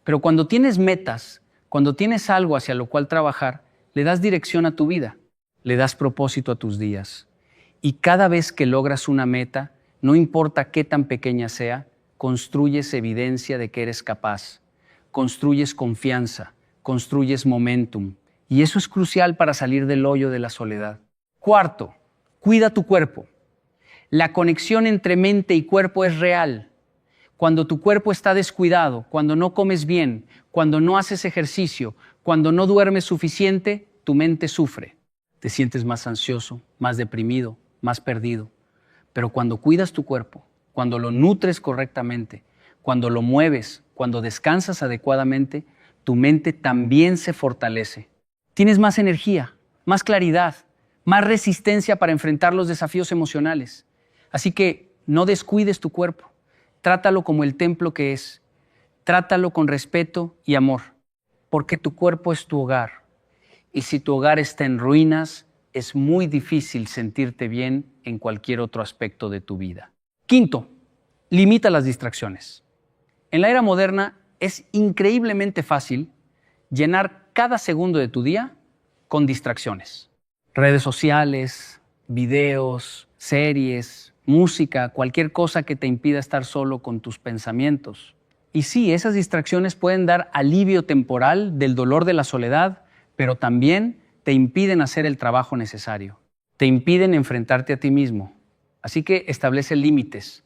Pero cuando tienes metas, cuando tienes algo hacia lo cual trabajar, le das dirección a tu vida, le das propósito a tus días. Y cada vez que logras una meta, no importa qué tan pequeña sea, construyes evidencia de que eres capaz, construyes confianza, construyes momentum. Y eso es crucial para salir del hoyo de la soledad. Cuarto, cuida tu cuerpo. La conexión entre mente y cuerpo es real. Cuando tu cuerpo está descuidado, cuando no comes bien, cuando no haces ejercicio, cuando no duermes suficiente, tu mente sufre. Te sientes más ansioso, más deprimido, más perdido. Pero cuando cuidas tu cuerpo, cuando lo nutres correctamente, cuando lo mueves, cuando descansas adecuadamente, tu mente también se fortalece. Tienes más energía, más claridad, más resistencia para enfrentar los desafíos emocionales. Así que no descuides tu cuerpo. Trátalo como el templo que es. Trátalo con respeto y amor, porque tu cuerpo es tu hogar. Y si tu hogar está en ruinas, es muy difícil sentirte bien en cualquier otro aspecto de tu vida. Quinto, limita las distracciones. En la era moderna es increíblemente fácil llenar cada segundo de tu día con distracciones. Redes sociales, videos, series, música, cualquier cosa que te impida estar solo con tus pensamientos. Y sí, esas distracciones pueden dar alivio temporal del dolor de la soledad, pero también te impiden hacer el trabajo necesario. Te impiden enfrentarte a ti mismo. Así que establece límites.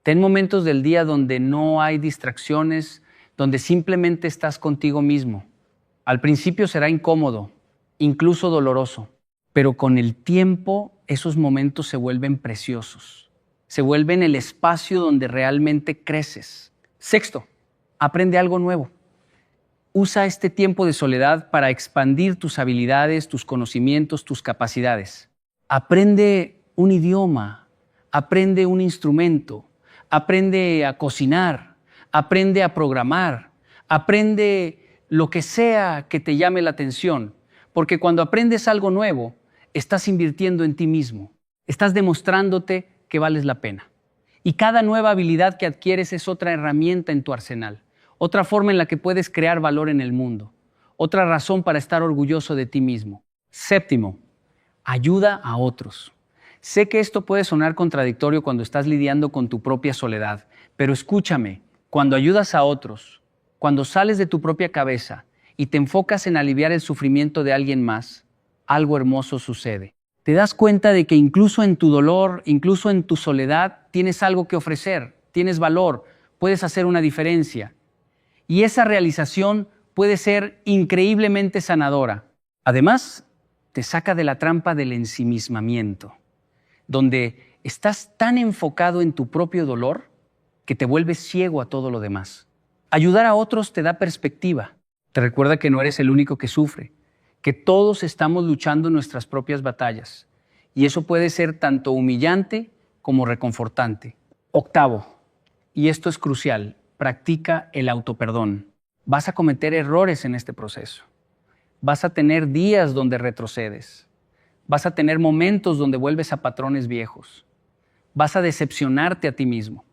Ten momentos del día donde no hay distracciones, donde simplemente estás contigo mismo. Al principio será incómodo, incluso doloroso, pero con el tiempo esos momentos se vuelven preciosos. Se vuelven el espacio donde realmente creces. Sexto, aprende algo nuevo. Usa este tiempo de soledad para expandir tus habilidades, tus conocimientos, tus capacidades. Aprende un idioma, aprende un instrumento, aprende a cocinar, aprende a programar, aprende lo que sea que te llame la atención, porque cuando aprendes algo nuevo, estás invirtiendo en ti mismo, estás demostrándote que vales la pena. Y cada nueva habilidad que adquieres es otra herramienta en tu arsenal, otra forma en la que puedes crear valor en el mundo, otra razón para estar orgulloso de ti mismo. Séptimo, ayuda a otros. Sé que esto puede sonar contradictorio cuando estás lidiando con tu propia soledad, pero escúchame, cuando ayudas a otros, cuando sales de tu propia cabeza y te enfocas en aliviar el sufrimiento de alguien más, algo hermoso sucede. Te das cuenta de que incluso en tu dolor, incluso en tu soledad, tienes algo que ofrecer, tienes valor, puedes hacer una diferencia. Y esa realización puede ser increíblemente sanadora. Además, te saca de la trampa del ensimismamiento, donde estás tan enfocado en tu propio dolor que te vuelves ciego a todo lo demás. Ayudar a otros te da perspectiva. Te recuerda que no eres el único que sufre, que todos estamos luchando nuestras propias batallas. Y eso puede ser tanto humillante como reconfortante. Octavo, y esto es crucial, practica el autoperdón. Vas a cometer errores en este proceso. Vas a tener días donde retrocedes. Vas a tener momentos donde vuelves a patrones viejos. Vas a decepcionarte a ti mismo.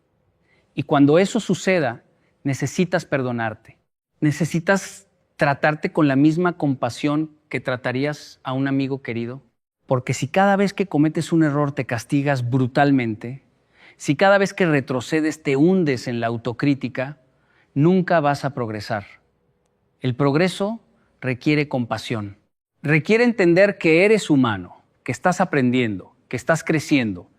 Y cuando eso suceda, necesitas perdonarte. Necesitas tratarte con la misma compasión que tratarías a un amigo querido. Porque si cada vez que cometes un error te castigas brutalmente, Si cada vez que retrocedes te hundes en la autocrítica, nunca vas a progresar. El progreso requiere compasión. Requiere entender que eres humano, que estás aprendiendo, que estás creciendo.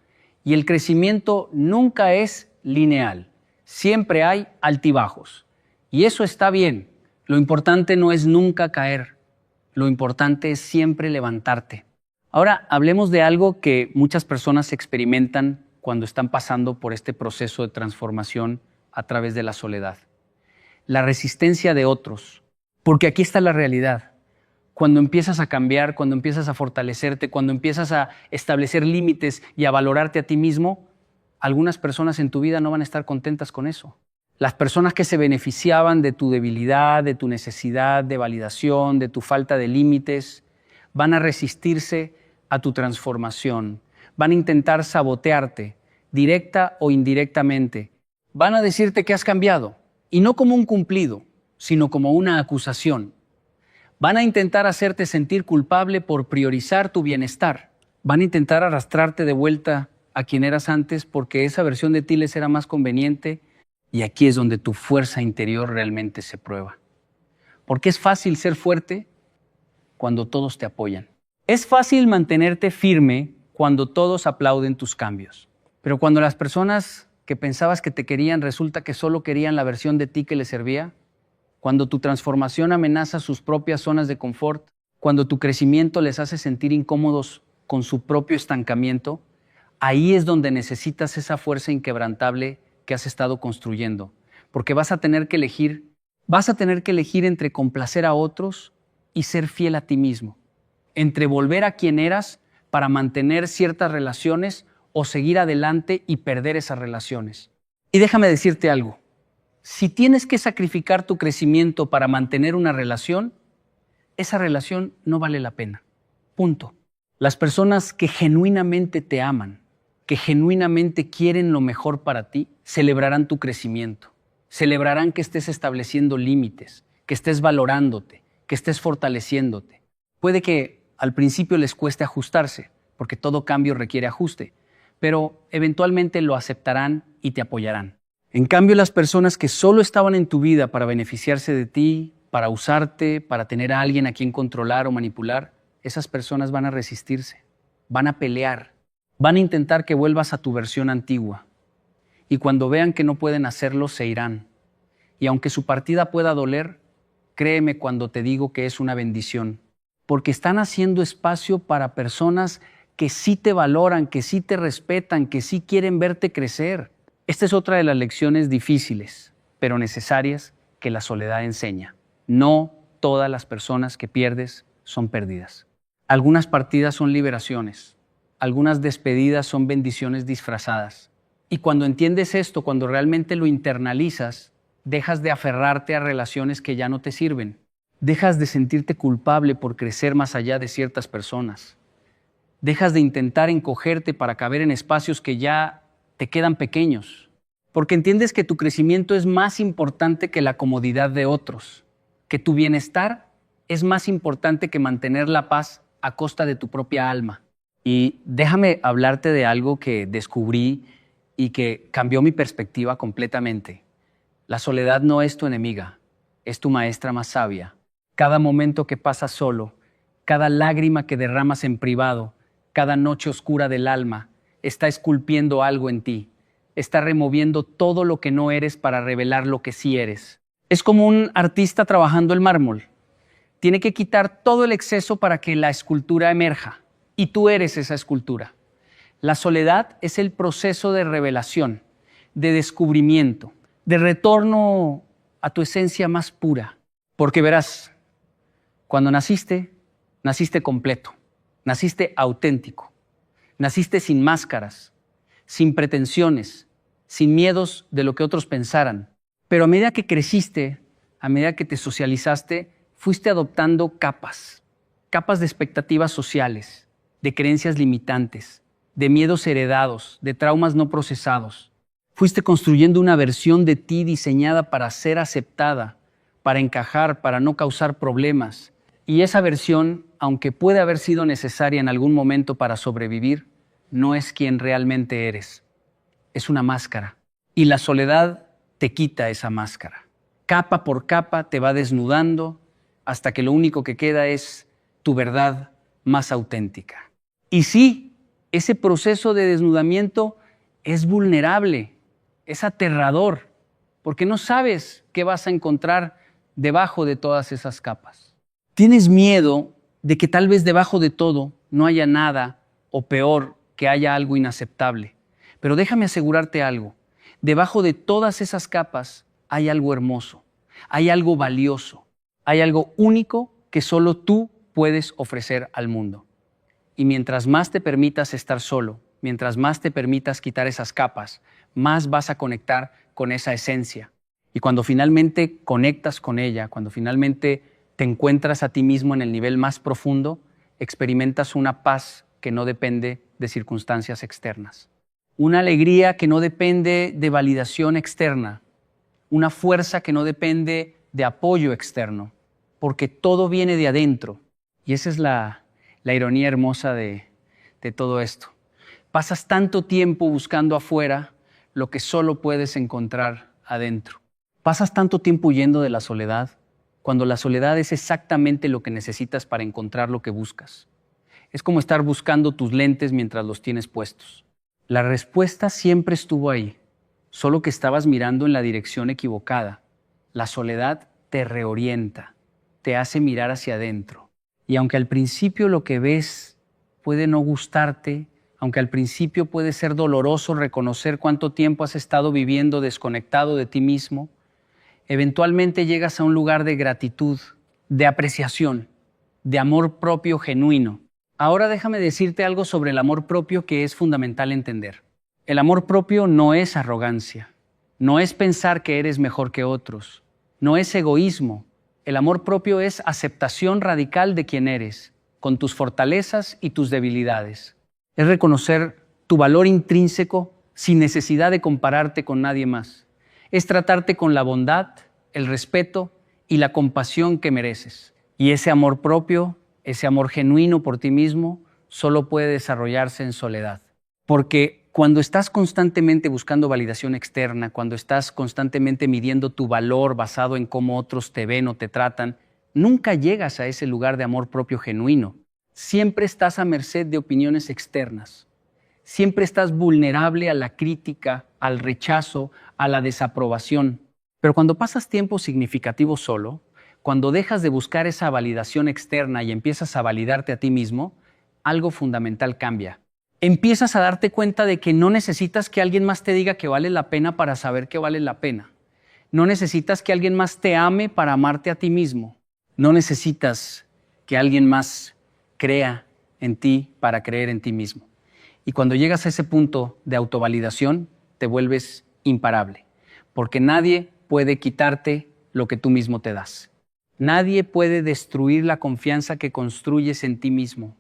Y el crecimiento nunca es lineal. Siempre hay altibajos. Y eso está bien. Lo importante no es nunca caer. Lo importante es siempre levantarte. Ahora hablemos de algo que muchas personas experimentan cuando están pasando por este proceso de transformación a través de la soledad. La resistencia de otros. Porque aquí está la realidad. Cuando empiezas a cambiar, cuando empiezas a fortalecerte, cuando empiezas a establecer límites y a valorarte a ti mismo, algunas personas en tu vida no van a estar contentas con eso. Las personas que se beneficiaban de tu debilidad, de tu necesidad de validación, de tu falta de límites, van a resistirse a tu transformación. Van a intentar sabotearte, directa o indirectamente. Van a decirte que has cambiado, y no como un cumplido, sino como una acusación. Van a intentar hacerte sentir culpable por priorizar tu bienestar. Van a intentar arrastrarte de vuelta a quien eras antes porque esa versión de ti les era más conveniente, y aquí es donde tu fuerza interior realmente se prueba. Porque es fácil ser fuerte cuando todos te apoyan. Es fácil mantenerte firme cuando todos aplauden tus cambios. Pero cuando las personas que pensabas que te querían resulta que solo querían la versión de ti que les servía, cuando tu transformación amenaza sus propias zonas de confort, cuando tu crecimiento les hace sentir incómodos con su propio estancamiento, ahí es donde necesitas esa fuerza inquebrantable que has estado construyendo, porque vas a tener que elegir entre complacer a otros y ser fiel a ti mismo, entre volver a quien eras para mantener ciertas relaciones o seguir adelante y perder esas relaciones. Y déjame decirte algo, si tienes que sacrificar tu crecimiento para mantener una relación, esa relación no vale la pena. Punto. Las personas que genuinamente te aman, que genuinamente quieren lo mejor para ti, celebrarán tu crecimiento. Celebrarán que estés estableciendo límites, que estés valorándote, que estés fortaleciéndote. Puede que al principio les cueste ajustarse, porque todo cambio requiere ajuste, pero eventualmente lo aceptarán y te apoyarán. En cambio, las personas que solo estaban en tu vida para beneficiarse de ti, para usarte, para tener a alguien a quien controlar o manipular, esas personas van a resistirse, van a pelear, van a intentar que vuelvas a tu versión antigua. Y cuando vean que no pueden hacerlo, se irán. Y aunque su partida pueda doler, créeme cuando te digo que es una bendición, porque están haciendo espacio para personas que sí te valoran, que sí te respetan, que sí quieren verte crecer. Esta es otra de las lecciones difíciles, pero necesarias, que la soledad enseña. No todas las personas que pierdes son perdidas. Algunas partidas son liberaciones, algunas despedidas son bendiciones disfrazadas. Y cuando entiendes esto, cuando realmente lo internalizas, dejas de aferrarte a relaciones que ya no te sirven. Dejas de sentirte culpable por crecer más allá de ciertas personas. Dejas de intentar encogerte para caber en espacios que ya te quedan pequeños, porque entiendes que tu crecimiento es más importante que la comodidad de otros, que tu bienestar es más importante que mantener la paz a costa de tu propia alma. Y déjame hablarte de algo que descubrí y que cambió mi perspectiva completamente. La soledad no es tu enemiga, es tu maestra más sabia. Cada momento que pasas solo, cada lágrima que derramas en privado, cada noche oscura del alma, está esculpiendo algo en ti, está removiendo todo lo que no eres para revelar lo que sí eres. Es como un artista trabajando el mármol. Tiene que quitar todo el exceso para que la escultura emerja, y tú eres esa escultura. La soledad es el proceso de revelación, de descubrimiento, de retorno a tu esencia más pura. Porque verás, cuando naciste, naciste completo, naciste auténtico. Naciste sin máscaras, sin pretensiones, sin miedos de lo que otros pensaran. Pero a medida que creciste, a medida que te socializaste, fuiste adoptando capas de expectativas sociales, de creencias limitantes, de miedos heredados, de traumas no procesados. Fuiste construyendo una versión de ti diseñada para ser aceptada, para encajar, para no causar problemas. Y esa versión, aunque puede haber sido necesaria en algún momento para sobrevivir, no es quien realmente eres. es una máscara. Y la soledad te quita esa máscara. Capa por capa te va desnudando hasta que lo único que queda es tu verdad más auténtica. Y sí, ese proceso de desnudamiento es vulnerable, es aterrador, porque no sabes qué vas a encontrar debajo de todas esas capas. Tienes miedo de que tal vez debajo de todo no haya nada, o peor, que haya algo inaceptable. Pero déjame asegurarte algo, debajo de todas esas capas hay algo hermoso, hay algo valioso, hay algo único que solo tú puedes ofrecer al mundo. Y mientras más te permitas estar solo, mientras más te permitas quitar esas capas, más vas a conectar con esa esencia. Y cuando finalmente conectas con ella, cuando finalmente te encuentras a ti mismo en el nivel más profundo, experimentas una paz que no depende de circunstancias externas. Una alegría que no depende de validación externa. Una fuerza que no depende de apoyo externo, porque todo viene de adentro. Y esa es la ironía hermosa de todo esto. Pasas tanto tiempo buscando afuera lo que solo puedes encontrar adentro. Pasas tanto tiempo huyendo de la soledad, cuando la soledad es exactamente lo que necesitas para encontrar lo que buscas. Es como estar buscando tus lentes mientras los tienes puestos. La respuesta siempre estuvo ahí, solo que estabas mirando en la dirección equivocada. La soledad te reorienta, te hace mirar hacia adentro. Y aunque al principio lo que ves puede no gustarte, aunque al principio puede ser doloroso reconocer cuánto tiempo has estado viviendo desconectado de ti mismo, eventualmente llegas a un lugar de gratitud, de apreciación, de amor propio genuino. Ahora déjame decirte algo sobre el amor propio que es fundamental entender. El amor propio no es arrogancia, no es pensar que eres mejor que otros, no es egoísmo. El amor propio es aceptación radical de quien eres, con tus fortalezas y tus debilidades. Es reconocer tu valor intrínseco sin necesidad de compararte con nadie más. Es tratarte con la bondad, el respeto y la compasión que mereces. Y ese amor propio, ese amor genuino por ti mismo, solo puede desarrollarse en soledad. Porque cuando estás constantemente buscando validación externa, cuando estás constantemente midiendo tu valor basado en cómo otros te ven o te tratan, nunca llegas a ese lugar de amor propio genuino. Siempre estás a merced de opiniones externas. Siempre estás vulnerable a la crítica, al rechazo, a la desaprobación. Pero cuando pasas tiempo significativo solo, cuando dejas de buscar esa validación externa y empiezas a validarte a ti mismo, algo fundamental cambia. Empiezas a darte cuenta de que no necesitas que alguien más te diga que vale la pena para saber que vale la pena. No necesitas que alguien más te ame para amarte a ti mismo. No necesitas que alguien más crea en ti para creer en ti mismo. Y cuando llegas a ese punto de autovalidación, te vuelves imparable, porque nadie puede quitarte lo que tú mismo te das. Nadie puede destruir la confianza que construyes en ti mismo.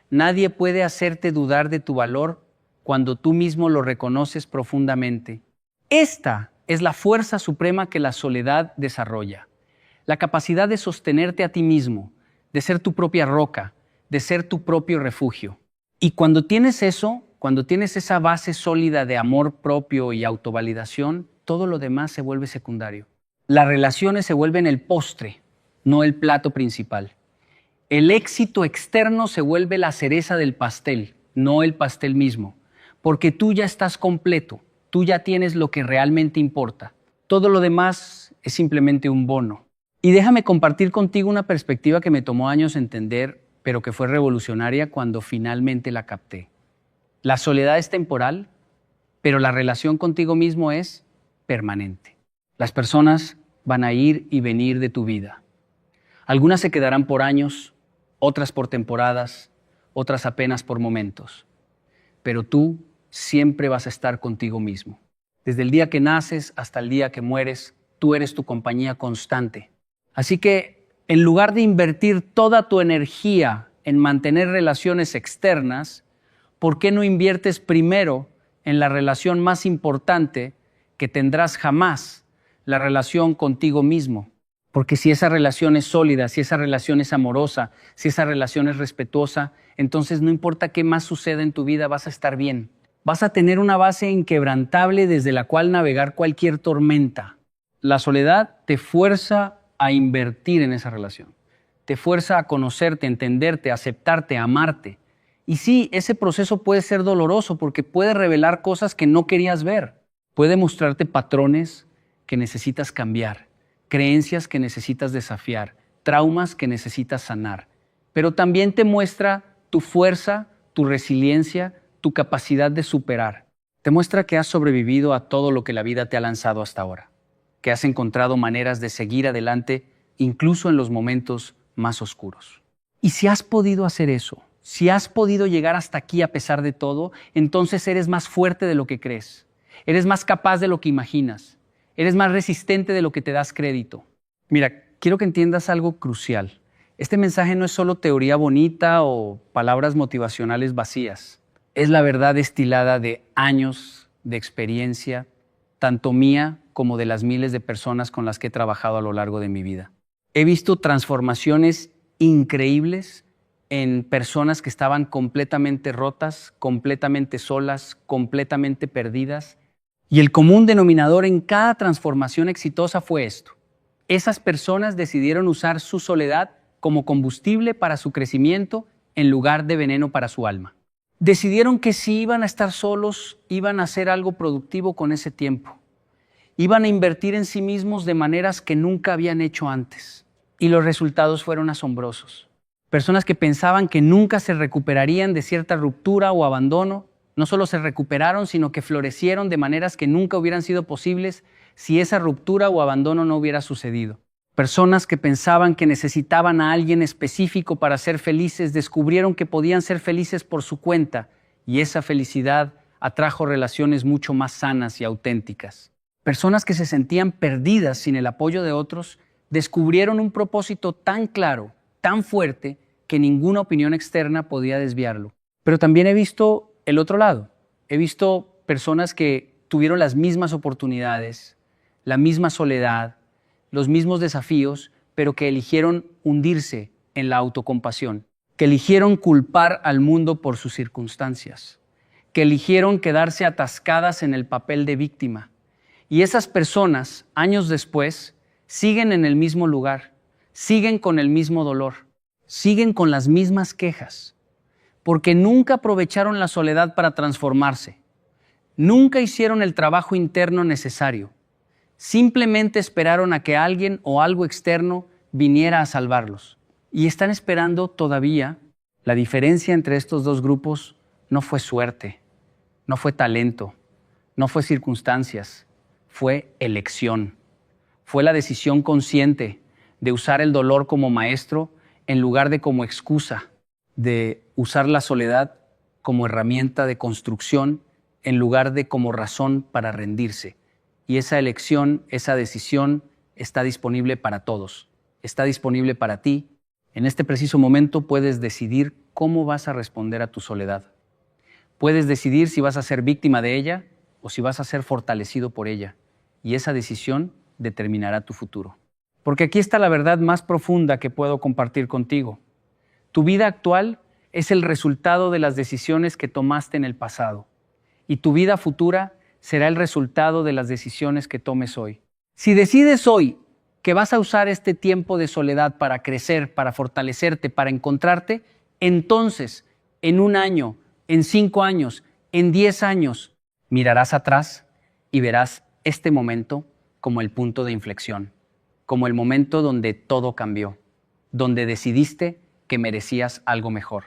Nadie puede hacerte dudar de tu valor cuando tú mismo lo reconoces profundamente. Esta es la fuerza suprema que la soledad desarrolla. La capacidad de sostenerte a ti mismo, de ser tu propia roca, de ser tu propio refugio. Y cuando tienes eso, cuando tienes esa base sólida de amor propio y autovalidación, todo lo demás se vuelve secundario. Las relaciones se vuelven el postre, no el plato principal. El éxito externo se vuelve la cereza del pastel, no el pastel mismo, porque tú ya estás completo, tú ya tienes lo que realmente importa. Todo lo demás es simplemente un bono. Y déjame compartir contigo una perspectiva que me tomó años entender, pero que fue revolucionaria cuando finalmente la capté. La soledad es temporal, pero la relación contigo mismo es permanente. Las personas van a ir y venir de tu vida. Algunas se quedarán por años, otras por temporadas, otras apenas por momentos. Pero tú siempre vas a estar contigo mismo. Desde el día que naces hasta el día que mueres, tú eres tu compañía constante. Así que, en lugar de invertir toda tu energía en mantener relaciones externas, ¿por qué no inviertes primero en la relación más importante que tendrás jamás, la relación contigo mismo? Porque si esa relación es sólida, si esa relación es amorosa, si esa relación es respetuosa, entonces no importa qué más suceda en tu vida, vas a estar bien. Vas a tener una base inquebrantable desde la cual navegar cualquier tormenta. La soledad te fuerza a invertir en esa relación. Te fuerza a conocerte, a entenderte, a aceptarte, a amarte. Y sí, ese proceso puede ser doloroso porque puede revelar cosas que no querías ver. Puede mostrarte patrones que necesitas cambiar, creencias que necesitas desafiar, traumas que necesitas sanar. Pero también te muestra tu fuerza, tu resiliencia, tu capacidad de superar. Te muestra que has sobrevivido a todo lo que la vida te ha lanzado hasta ahora, que has encontrado maneras de seguir adelante incluso en los momentos más oscuros. Y si has podido hacer eso, si has podido llegar hasta aquí a pesar de todo, entonces eres más fuerte de lo que crees. Eres más capaz de lo que imaginas. Eres más resistente de lo que te das crédito. Mira, quiero que entiendas algo crucial. Este mensaje no es solo teoría bonita o palabras motivacionales vacías. Es la verdad destilada de años de experiencia, tanto mía como de las miles de personas con las que he trabajado a lo largo de mi vida. He visto transformaciones increíbles en personas que estaban completamente rotas, completamente solas, completamente perdidas. Y el común denominador en cada transformación exitosa fue esto. Esas personas decidieron usar su soledad como combustible para su crecimiento en lugar de veneno para su alma. Decidieron que si iban a estar solos, iban a hacer algo productivo con ese tiempo. Iban a invertir en sí mismos de maneras que nunca habían hecho antes. Y los resultados fueron asombrosos. Personas que pensaban que nunca se recuperarían de cierta ruptura o abandono, no solo se recuperaron, sino que florecieron de maneras que nunca hubieran sido posibles si esa ruptura o abandono no hubiera sucedido. Personas que pensaban que necesitaban a alguien específico para ser felices, descubrieron que podían ser felices por su cuenta, y esa felicidad atrajo relaciones mucho más sanas y auténticas. Personas que se sentían perdidas sin el apoyo de otros, descubrieron un propósito tan claro, tan fuerte, que ninguna opinión externa podía desviarlo. Pero también he visto el otro lado. He visto personas que tuvieron las mismas oportunidades, la misma soledad, los mismos desafíos, pero que eligieron hundirse en la autocompasión, que eligieron culpar al mundo por sus circunstancias, que eligieron quedarse atascadas en el papel de víctima. Y esas personas, años después, siguen en el mismo lugar, siguen con el mismo dolor, siguen con las mismas quejas, porque nunca aprovecharon la soledad para transformarse, nunca hicieron el trabajo interno necesario, simplemente esperaron a que alguien o algo externo viniera a salvarlos. Y están esperando todavía. La diferencia entre estos dos grupos no fue suerte, no fue talento, no fue circunstancias, fue elección. Fue la decisión consciente de usar el dolor como maestro en lugar de como excusa, de usar la soledad como herramienta de construcción en lugar de como razón para rendirse. Y esa elección, esa decisión está disponible para todos, está disponible para ti. En este preciso momento puedes decidir cómo vas a responder a tu soledad. Puedes decidir si vas a ser víctima de ella o si vas a ser fortalecido por ella. Y esa decisión determinará tu futuro. Porque aquí está la verdad más profunda que puedo compartir contigo. Tu vida actual es el resultado de las decisiones que tomaste en el pasado. Y tu vida futura será el resultado de las decisiones que tomes hoy. Si decides hoy que vas a usar este tiempo de soledad para crecer, para fortalecerte, para encontrarte, entonces, en 1 año, en 5 años, en 10 años, mirarás atrás y verás este momento como el punto de inflexión, como el momento donde todo cambió, donde decidiste que merecías algo mejor,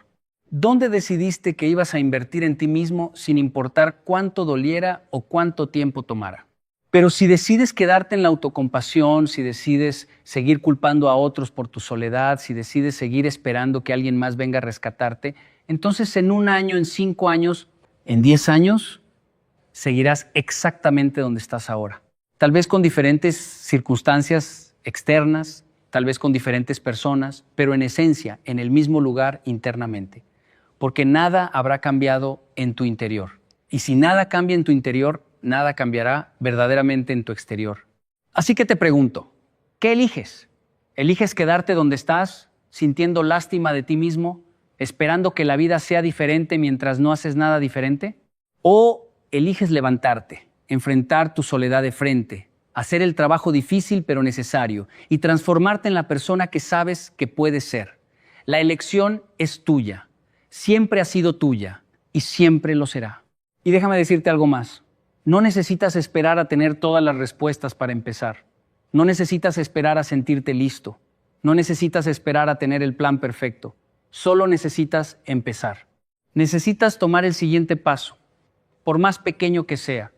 donde decidiste que ibas a invertir en ti mismo sin importar cuánto doliera o cuánto tiempo tomara. Pero si decides quedarte en la autocompasión, si decides seguir culpando a otros por tu soledad, si decides seguir esperando que alguien más venga a rescatarte, entonces en 1 año, en 5 años, en 10 años, seguirás exactamente donde estás ahora. Tal vez con diferentes circunstancias externas, tal vez con diferentes personas, pero en esencia, en el mismo lugar internamente. Porque nada habrá cambiado en tu interior. Y si nada cambia en tu interior, nada cambiará verdaderamente en tu exterior. Así que te pregunto, ¿qué eliges? ¿Eliges quedarte donde estás, sintiendo lástima de ti mismo, esperando que la vida sea diferente mientras no haces nada diferente? O eliges levantarte, enfrentar tu soledad de frente, hacer el trabajo difícil pero necesario y transformarte en la persona que sabes que puedes ser. La elección es tuya, siempre ha sido tuya y siempre lo será. Y déjame decirte algo más. No necesitas esperar a tener todas las respuestas para empezar. No necesitas esperar a sentirte listo. No necesitas esperar a tener el plan perfecto. Solo necesitas empezar. Necesitas tomar el siguiente paso, por más pequeño que sea,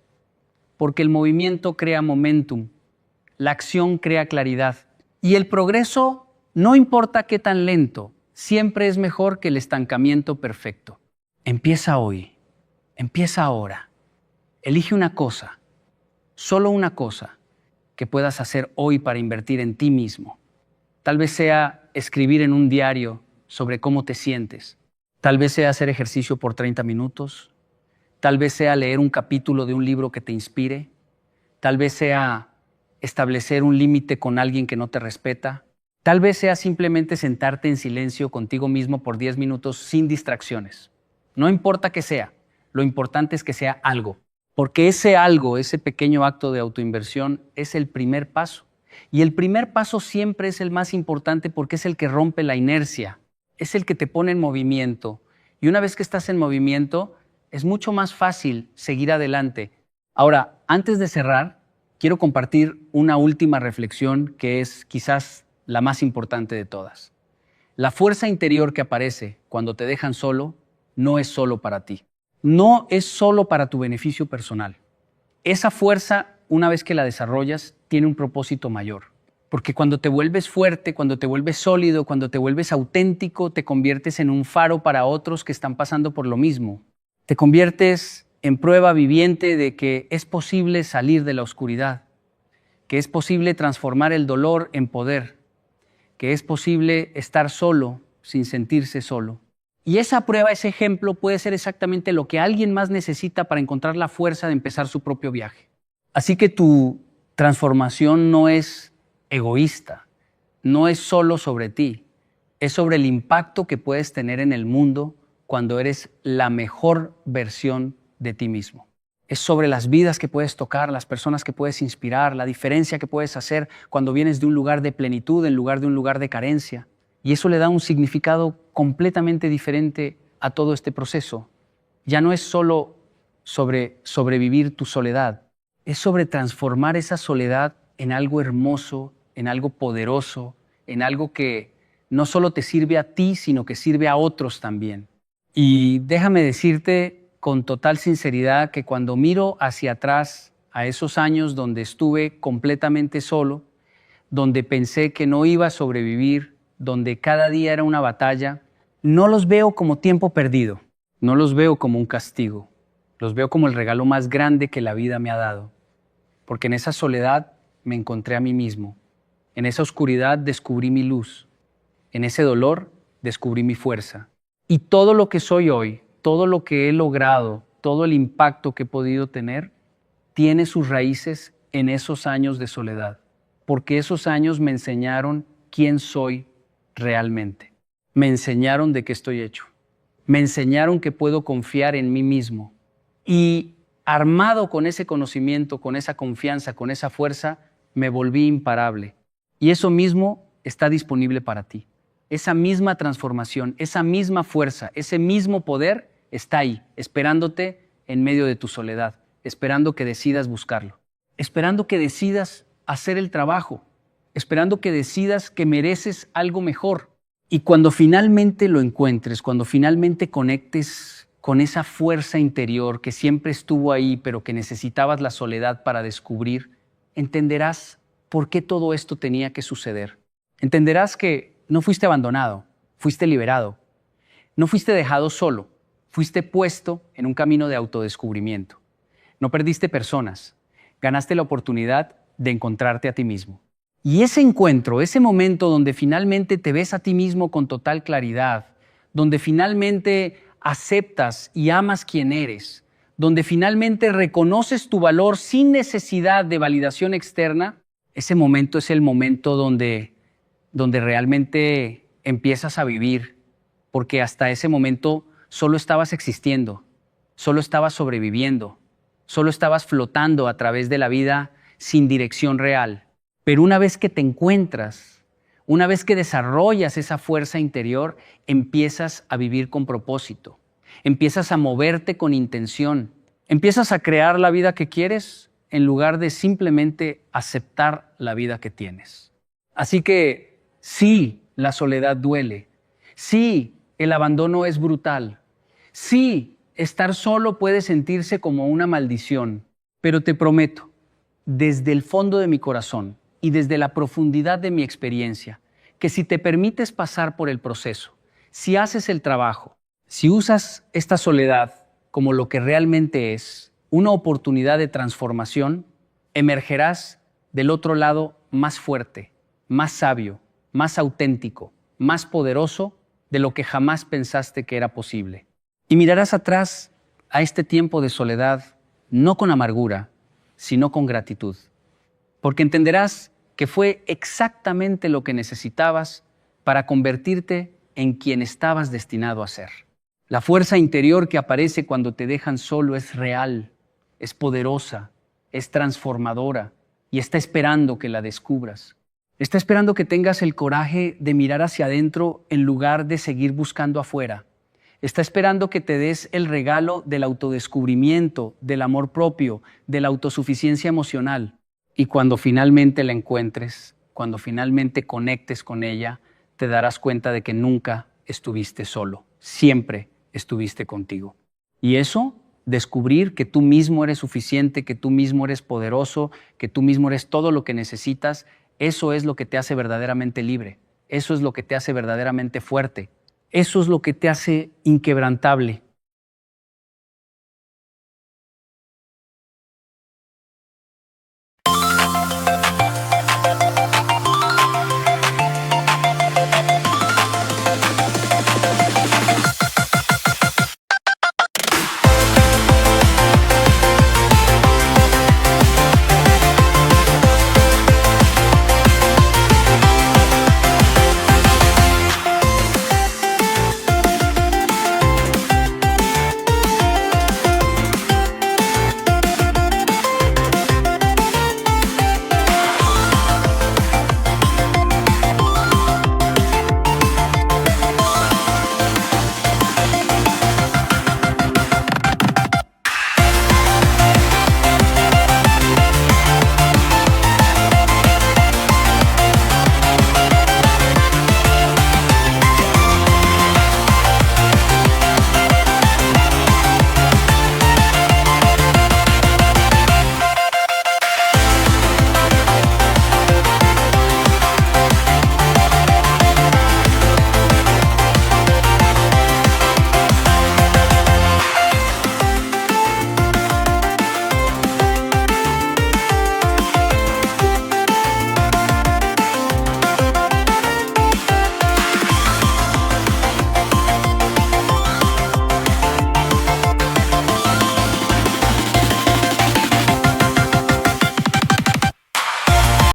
porque el movimiento crea momentum, la acción crea claridad. Y el progreso, no importa qué tan lento, siempre es mejor que el estancamiento perfecto. Empieza hoy, empieza ahora. Elige una cosa, solo una cosa, que puedas hacer hoy para invertir en ti mismo. Tal vez sea escribir en un diario sobre cómo te sientes. Tal vez sea hacer ejercicio por 30 minutos. Tal vez sea leer un capítulo de un libro que te inspire. Tal vez sea establecer un límite con alguien que no te respeta. Tal vez sea simplemente sentarte en silencio contigo mismo por 10 minutos sin distracciones. No importa qué sea, lo importante es que sea algo. Porque ese algo, ese pequeño acto de autoinversión es el primer paso. Y el primer paso siempre es el más importante porque es el que rompe la inercia, es el que te pone en movimiento. Y una vez que estás en movimiento, es mucho más fácil seguir adelante. Ahora, antes de cerrar, quiero compartir una última reflexión que es quizás la más importante de todas. La fuerza interior que aparece cuando te dejan solo no es solo para ti. No es solo para tu beneficio personal. Esa fuerza, una vez que la desarrollas, tiene un propósito mayor. Porque cuando te vuelves fuerte, cuando te vuelves sólido, cuando te vuelves auténtico, te conviertes en un faro para otros que están pasando por lo mismo. Te conviertes en prueba viviente de que es posible salir de la oscuridad, que es posible transformar el dolor en poder, que es posible estar solo sin sentirse solo. Y esa prueba, ese ejemplo puede ser exactamente lo que alguien más necesita para encontrar la fuerza de empezar su propio viaje. Así que tu transformación no es egoísta, no es solo sobre ti, es sobre el impacto que puedes tener en el mundo cuando eres la mejor versión de ti mismo. Es sobre las vidas que puedes tocar, las personas que puedes inspirar, la diferencia que puedes hacer cuando vienes de un lugar de plenitud en lugar de un lugar de carencia. Y eso le da un significado completamente diferente a todo este proceso. Ya no es solo sobre sobrevivir tu soledad, es sobre transformar esa soledad en algo hermoso, en algo poderoso, en algo que no solo te sirve a ti, sino que sirve a otros también. Y déjame decirte con total sinceridad que cuando miro hacia atrás a esos años donde estuve completamente solo, donde pensé que no iba a sobrevivir, donde cada día era una batalla, no los veo como tiempo perdido, no los veo como un castigo, los veo como el regalo más grande que la vida me ha dado, porque en esa soledad me encontré a mí mismo, en esa oscuridad descubrí mi luz, en ese dolor descubrí mi fuerza. Y todo lo que soy hoy, todo lo que he logrado, todo el impacto que he podido tener, tiene sus raíces en esos años de soledad, porque esos años me enseñaron quién soy realmente. Me enseñaron de qué estoy hecho. Me enseñaron que puedo confiar en mí mismo. Y armado con ese conocimiento, con esa confianza, con esa fuerza, me volví imparable. Y eso mismo está disponible para ti. Esa misma transformación, esa misma fuerza, ese mismo poder está ahí, esperándote en medio de tu soledad, esperando que decidas buscarlo, esperando que decidas hacer el trabajo, esperando que decidas que mereces algo mejor. Y cuando finalmente lo encuentres, cuando finalmente conectes con esa fuerza interior que siempre estuvo ahí, pero que necesitabas la soledad para descubrir, entenderás por qué todo esto tenía que suceder. Entenderás que no fuiste abandonado, fuiste liberado. No fuiste dejado solo, fuiste puesto en un camino de autodescubrimiento. No perdiste personas, ganaste la oportunidad de encontrarte a ti mismo. Y ese encuentro, ese momento donde finalmente te ves a ti mismo con total claridad, donde finalmente aceptas y amas quién eres, donde finalmente reconoces tu valor sin necesidad de validación externa, ese momento es el momento donde realmente empiezas a vivir, porque hasta ese momento solo estabas existiendo, solo estabas sobreviviendo, solo estabas flotando a través de la vida sin dirección real. Pero una vez que te encuentras, una vez que desarrollas esa fuerza interior, empiezas a vivir con propósito, empiezas a moverte con intención, empiezas a crear la vida que quieres en lugar de simplemente aceptar la vida que tienes. Así que sí, la soledad duele, sí, el abandono es brutal, sí, estar solo puede sentirse como una maldición, pero te prometo, desde el fondo de mi corazón y desde la profundidad de mi experiencia, que si te permites pasar por el proceso, si haces el trabajo, si usas esta soledad como lo que realmente es, una oportunidad de transformación, emergerás del otro lado más fuerte, más sabio, más auténtico, más poderoso de lo que jamás pensaste que era posible. Y mirarás atrás a este tiempo de soledad no con amargura, sino con gratitud. Porque entenderás que fue exactamente lo que necesitabas para convertirte en quien estabas destinado a ser. La fuerza interior que aparece cuando te dejan solo es real, es poderosa, es transformadora y está esperando que la descubras. Está esperando que tengas el coraje de mirar hacia adentro en lugar de seguir buscando afuera. Está esperando que te des el regalo del autodescubrimiento, del amor propio, de la autosuficiencia emocional. Y cuando finalmente la encuentres, cuando finalmente conectes con ella, te darás cuenta de que nunca estuviste solo, siempre estuviste contigo. Y eso, descubrir que tú mismo eres suficiente, que tú mismo eres poderoso, que tú mismo eres todo lo que necesitas, eso es lo que te hace verdaderamente libre, eso es lo que te hace verdaderamente fuerte, eso es lo que te hace inquebrantable,